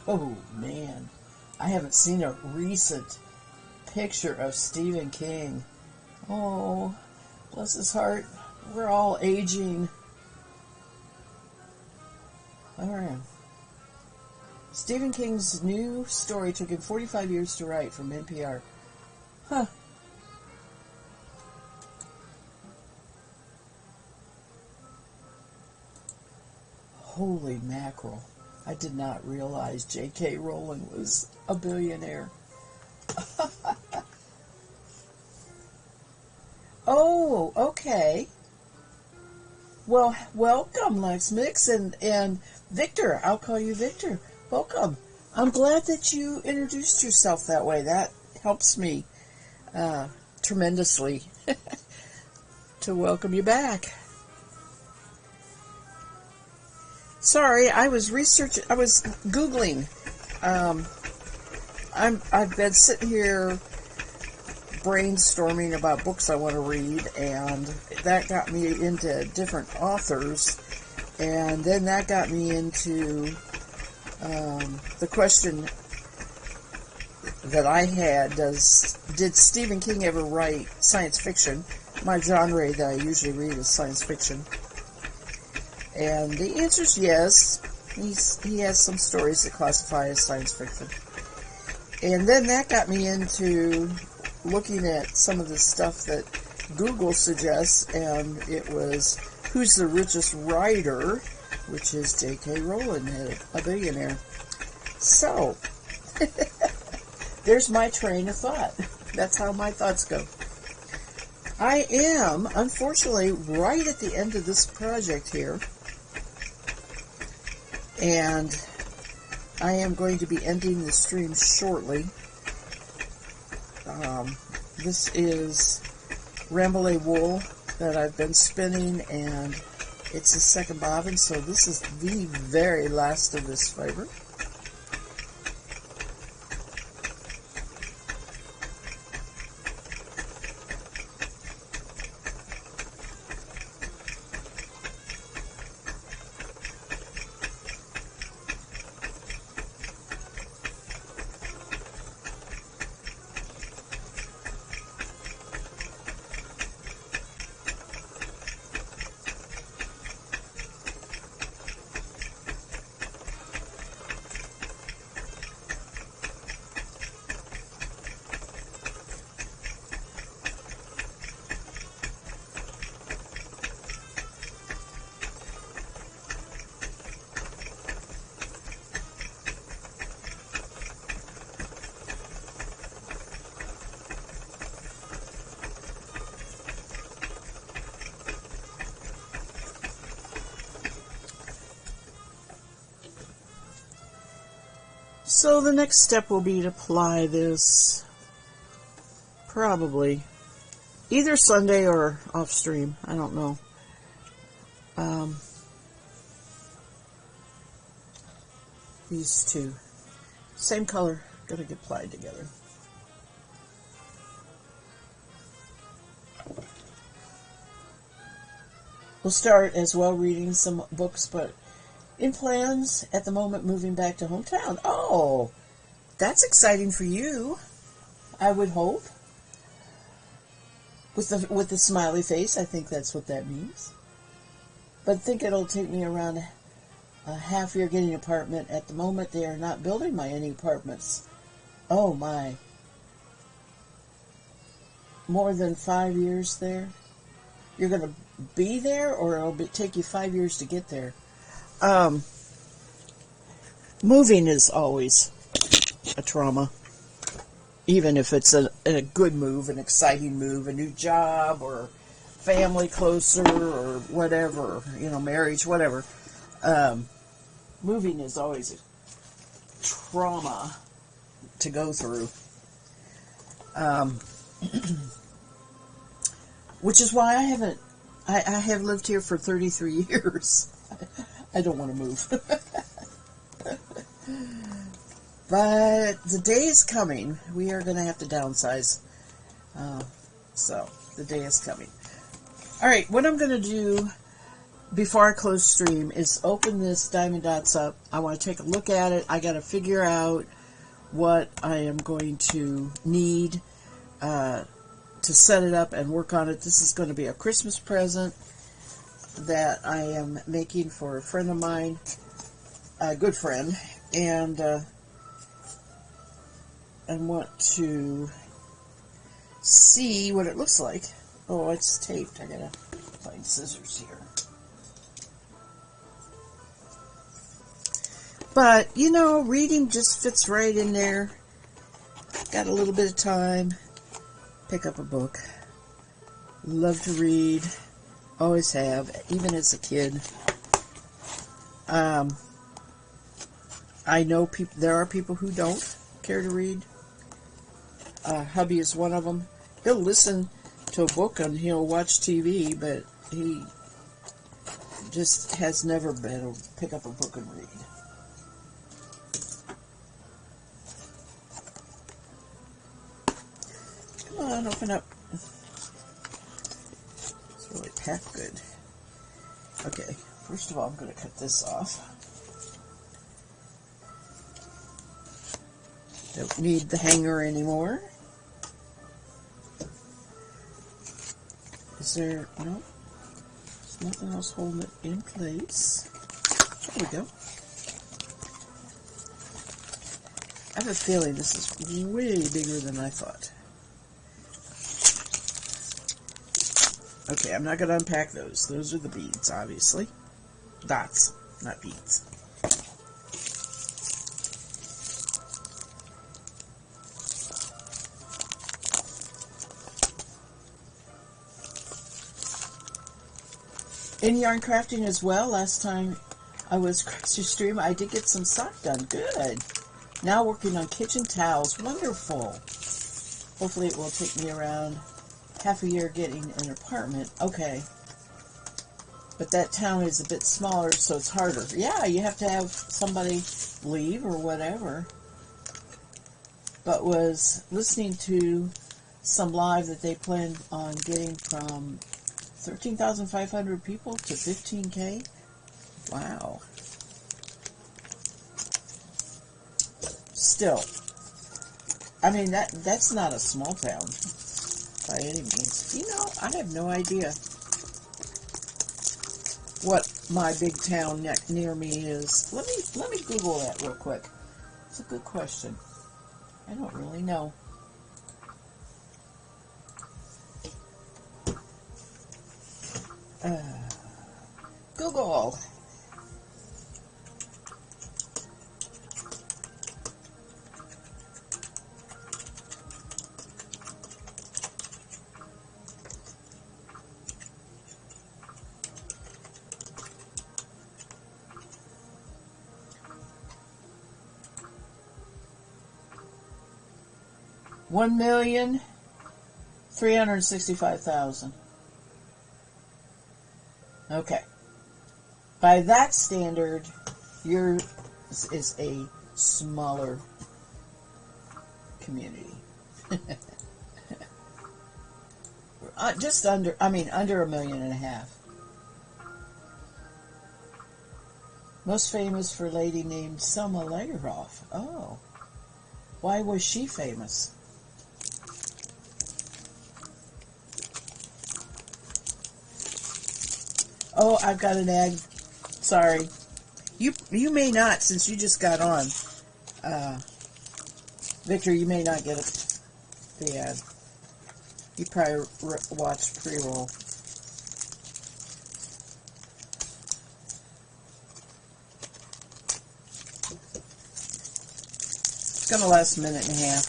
Oh, man. I haven't seen a recent picture of Stephen King. Oh, bless his heart. We're all aging. All right. Stephen King's new story took him 45 years to write, from NPR. Huh. Holy mackerel. I did not realize J.K. Rowling was a billionaire. Oh, okay. Well, welcome, Lex Mix, and Victor. I'll call you Victor. Welcome. I'm glad that you introduced yourself that way. That helps me tremendously to welcome you back. Sorry, I was Googling. I've been sitting here brainstorming about books I want to read, and that got me into different authors, and then that got me into the question that I had: did Stephen King ever write science fiction? My genre that I usually read is science fiction, and the answer is yes. He has some stories that classify as science fiction, and then that got me into looking at some of the stuff that Google suggests, and it was who's the richest writer, which is J.K. Rowling, a billionaire. So, there's my train of thought. That's how my thoughts go. I am, unfortunately, right at the end of this project here, and I am going to be ending the stream shortly. This is Rambouillet wool that I've been spinning, and it's the second bobbin, so this is the very last of this fiber. So the next step will be to apply this probably either Sunday or off stream. I don't know. These two. Same color. Gonna get applied together. We'll start as well reading some books, but in plans at the moment moving back to hometown. Oh, that's exciting for you, I would hope. With the smiley face, I think that's what that means. But I think it'll take me around a half year getting an apartment. At the moment, they are not building any apartments. Oh my. More than 5 years there? You're going to be there, or it'll take you 5 years to get there? Moving is always a trauma. Even if it's a good move, an exciting move, a new job, or family closer, or whatever, marriage, whatever. Moving is always a trauma to go through. Which is why I have lived here for 33 years. I don't want to move. But the day is coming. We are going to have to downsize. So, the day is coming. Alright, what I'm going to do before I close stream is open this Diamond Dots up. I want to take a look at it. I got to figure out what I am going to need to set it up and work on it. This is going to be a Christmas present that I am making for a friend of mine, a good friend, and I want to see what it looks like. Oh, it's taped. I gotta find scissors here. But, you know, reading just fits right in there. Got a little bit of time. Pick up a book. Love to read. Always have, even as a kid. I know there are people who don't care to read. Hubby is one of them. He'll listen to a book and he'll watch TV, but he just has never been able to pick up a book and read. Come on, open up. It's really packed good. Okay, first of all, I'm going to cut this off. Don't need the hanger anymore. Is there, no, there's nothing else holding it in place. There we go. I have a feeling this is way bigger than I thought. Okay, I'm not going to unpack those. Those are the beads, obviously. Dots, not beads. In yarn crafting as well, last time I was across your stream, I did get some sock done. Good. Now working on kitchen towels. Wonderful. Hopefully it will take me around half a year getting an apartment. Okay. But that town is a bit smaller, so it's harder. Yeah, you have to have somebody leave or whatever. But was listening to some live that they planned on getting from 13,500 people to 15K. Wow. Still, I mean, that's not a small town by any means. You know, I have no idea what my big town near me is. Let me Google that real quick. It's a good question. I don't really know. Google. $1,365,000. Okay. By that standard, yours is a smaller community. Just under, under 1.5 million. Most famous for a lady named Selma Lagerhoff. Oh. Why was she famous? Oh, I've got an ad. Sorry. You may not, since you just got on. Victor, you may not get the ad. You probably watched pre-roll. It's going to last a minute and a half.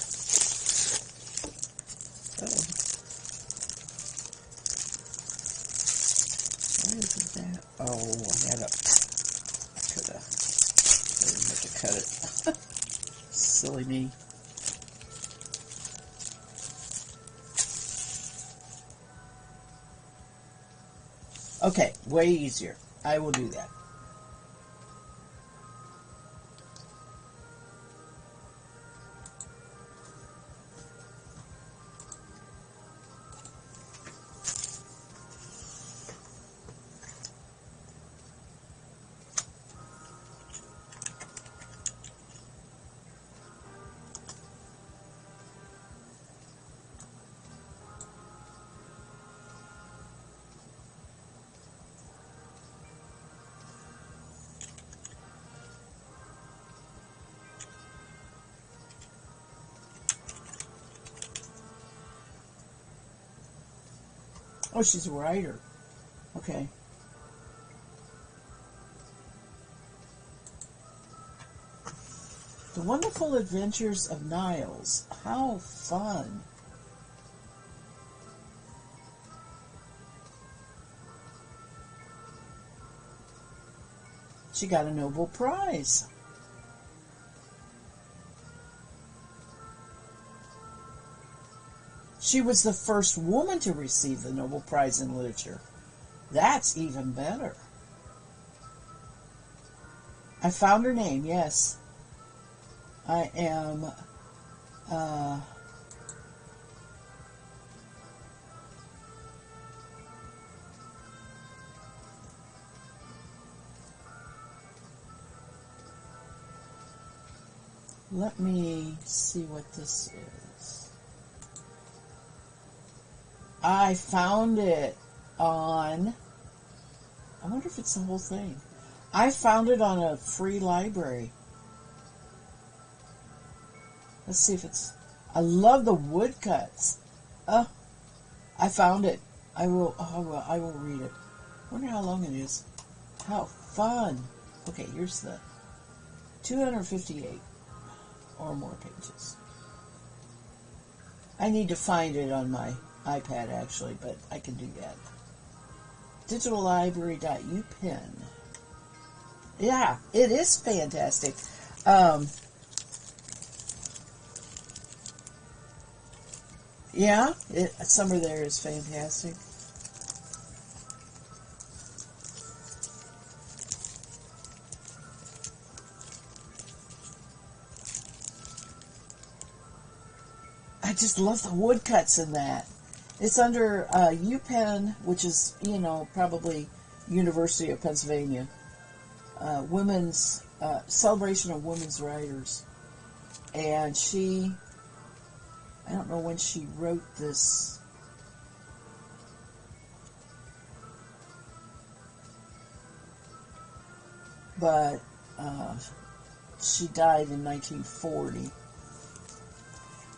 Where is that? Oh, I had I didn't have to cut it. Silly me. Okay, way easier. I will do that. Oh, she's a writer. Okay. The Wonderful Adventures of Niles. How fun. She got a Nobel Prize. She was the first woman to receive the Nobel Prize in Literature. That's even better. I found her name, yes. I am... let me see what this is. I found it on... I wonder if it's the whole thing. I found it on a free library. Let's see if it's... I love the woodcuts. Oh, I found it. I will read it. I wonder how long it is. How fun. Okay, here's the 258 or more pages. I need to find it on my iPad actually, but I can do that. Digitallibrary.upenn. Yeah, it is fantastic. Yeah, Summer there is fantastic. I just love the woodcuts in that. It's under UPenn, which is, probably University of Pennsylvania. Women's celebration of women's writers. And I don't know when she wrote this. But she died in 1940.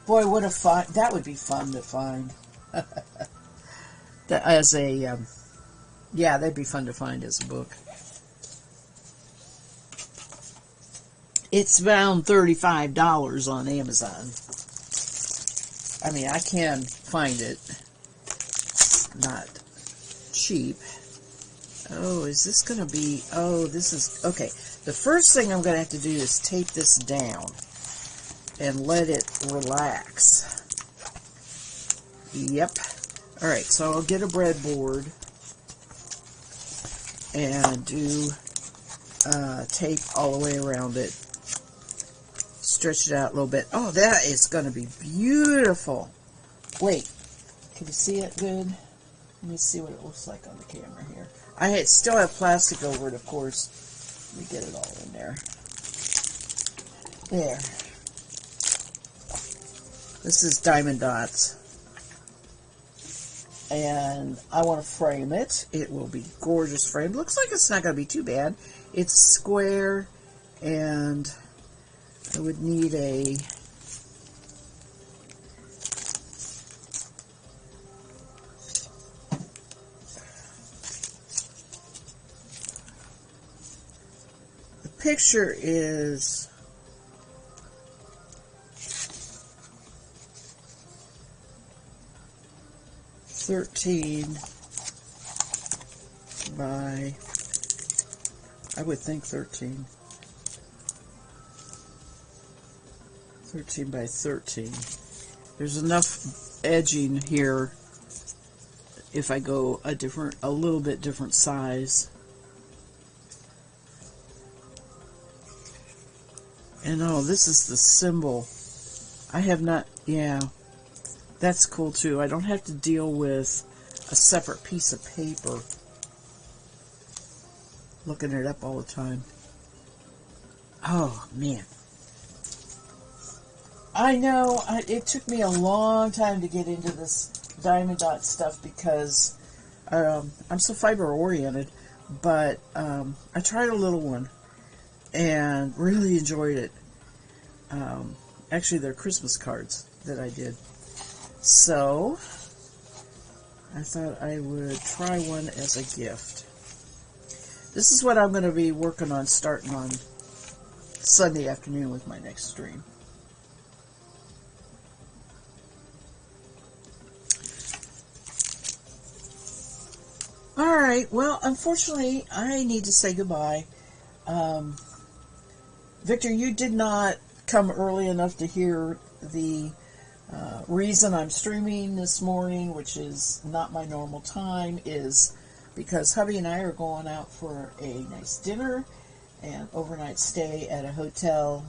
Boy, what a fun, that would be fun to find. As a, yeah, that'd be fun to find as a book. It's around $35 on Amazon. I mean, I can find it. It's not cheap. Oh, is this going to be... Oh, this is... Okay, the first thing I'm going to have to do is tape this down and let it relax. Yep. Alright, so I'll get a breadboard and do tape all the way around it. Stretch it out a little bit. Oh, that is going to be beautiful. Wait, can you see it good? Let me see what it looks like on the camera here. I still have plastic over it, of course. Let me get it all in there. There. This is Diamond Dots. And I want to frame it. It will be gorgeous framed. Looks like it's not going to be too bad. It's square, and I would need a... The picture is... $13 by, I would think 13 by 13. There's enough edging here if I go a little bit different size. And oh, this is the symbol. I have not, yeah. That's cool too. I don't have to deal with a separate piece of paper. Looking it up all the time. Oh, man. I know, it took me a long time to get into this Diamond Dot stuff because I'm so fiber oriented, but I tried a little one and really enjoyed it. Actually, they're Christmas cards that I did. So, I thought I would try one as a gift. This is what I'm going to be working on starting on Sunday afternoon with my next stream. Alright, well, unfortunately, I need to say goodbye. Victor, you did not come early enough to hear the reason I'm streaming this morning, which is not my normal time, is because hubby and I are going out for a nice dinner and overnight stay at a hotel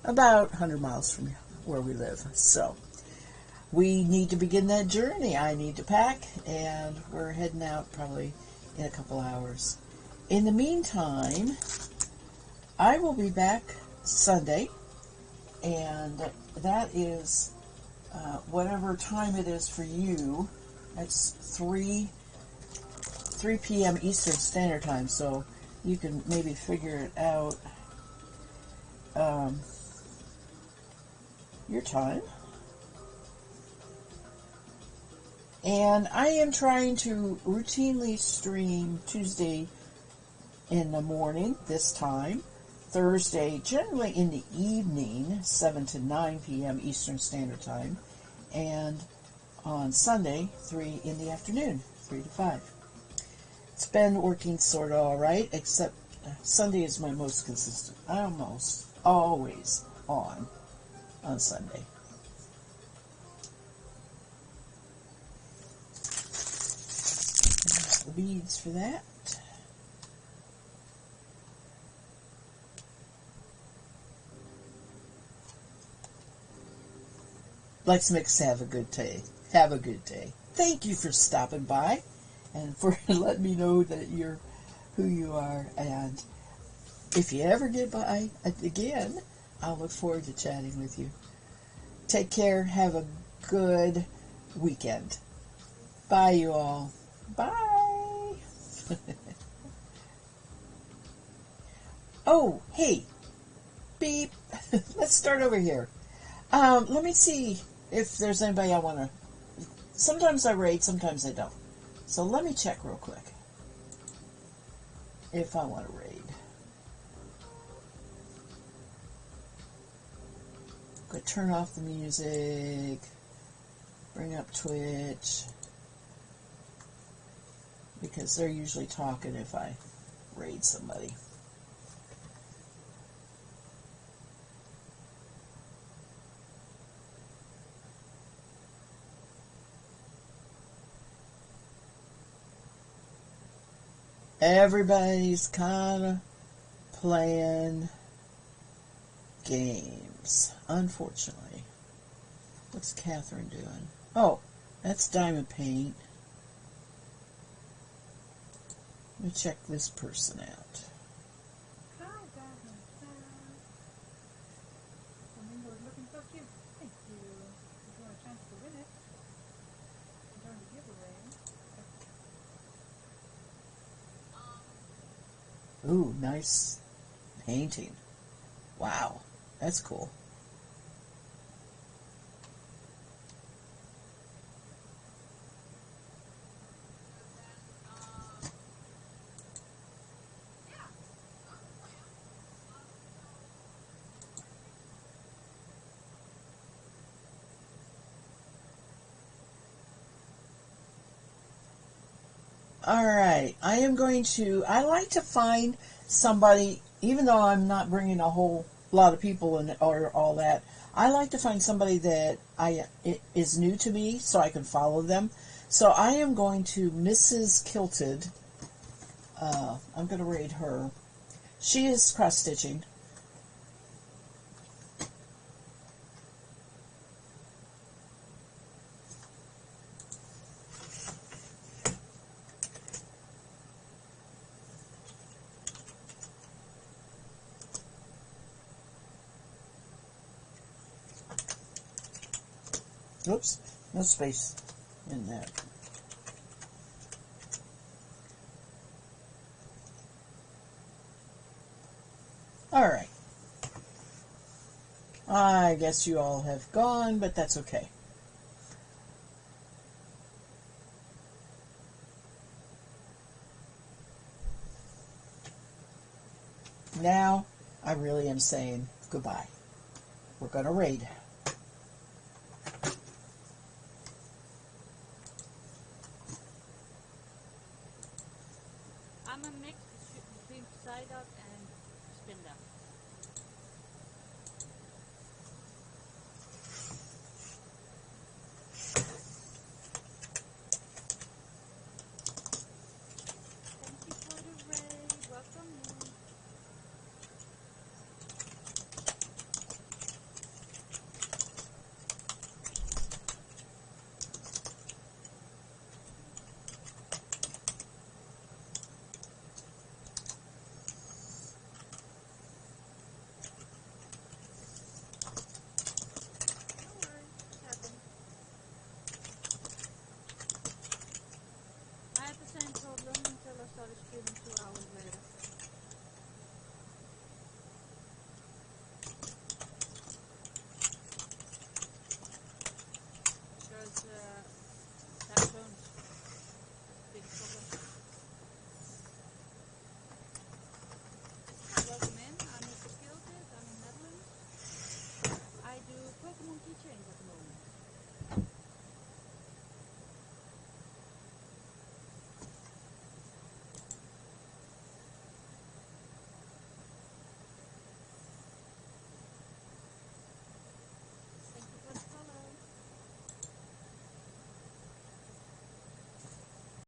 about 100 miles from where we live. So we need to begin that journey. I need to pack, and we're heading out probably in a couple hours. In the meantime, I will be back Sunday, and that is whatever time it is for you. It's 3 p.m. Eastern Standard Time, so you can maybe figure it out your time. And I am trying to routinely stream Tuesday in the morning this time, Thursday generally in the evening, 7 to 9 p.m. Eastern Standard Time, and on Sunday, 3 in the afternoon, 3 to 5. It's been working sort of all right, except Sunday is my most consistent. I'm almost always on Sunday. There's the beads for that. Lex Mix, have a good day. Have a good day. Thank you for stopping by and for letting me know that you're who you are. And if you ever get by again, I'll look forward to chatting with you. Take care. Have a good weekend. Bye, you all. Bye. Oh, hey. Beep. Let's start over here. Let me see if there's anybody I want to... Sometimes I raid, sometimes I don't. So let me check real quick if I want to raid. Go turn off the music. Bring up Twitch. Because they're usually talking if I raid somebody. Everybody's kind of playing games, unfortunately. What's Catherine doing? Oh, that's Diamond Paint. Let me check this person out. Hi, Diamond. Flamingo is looking so cute. Thank you. If you want a chance to win it, join the giveaway. Ooh, nice painting. Wow, that's cool. Alright, I like to find somebody, even though I'm not bringing a whole lot of people in or all that, I like to find somebody that is new to me so I can follow them. So I am going to Mrs. Kilted. I'm going to raid her. She is cross-stitching. Oops, no space in that. Alright. I guess you all have gone, but that's okay. Now, I really am saying goodbye. We're going to raid. I'm a mix between Psyduck and Spinda.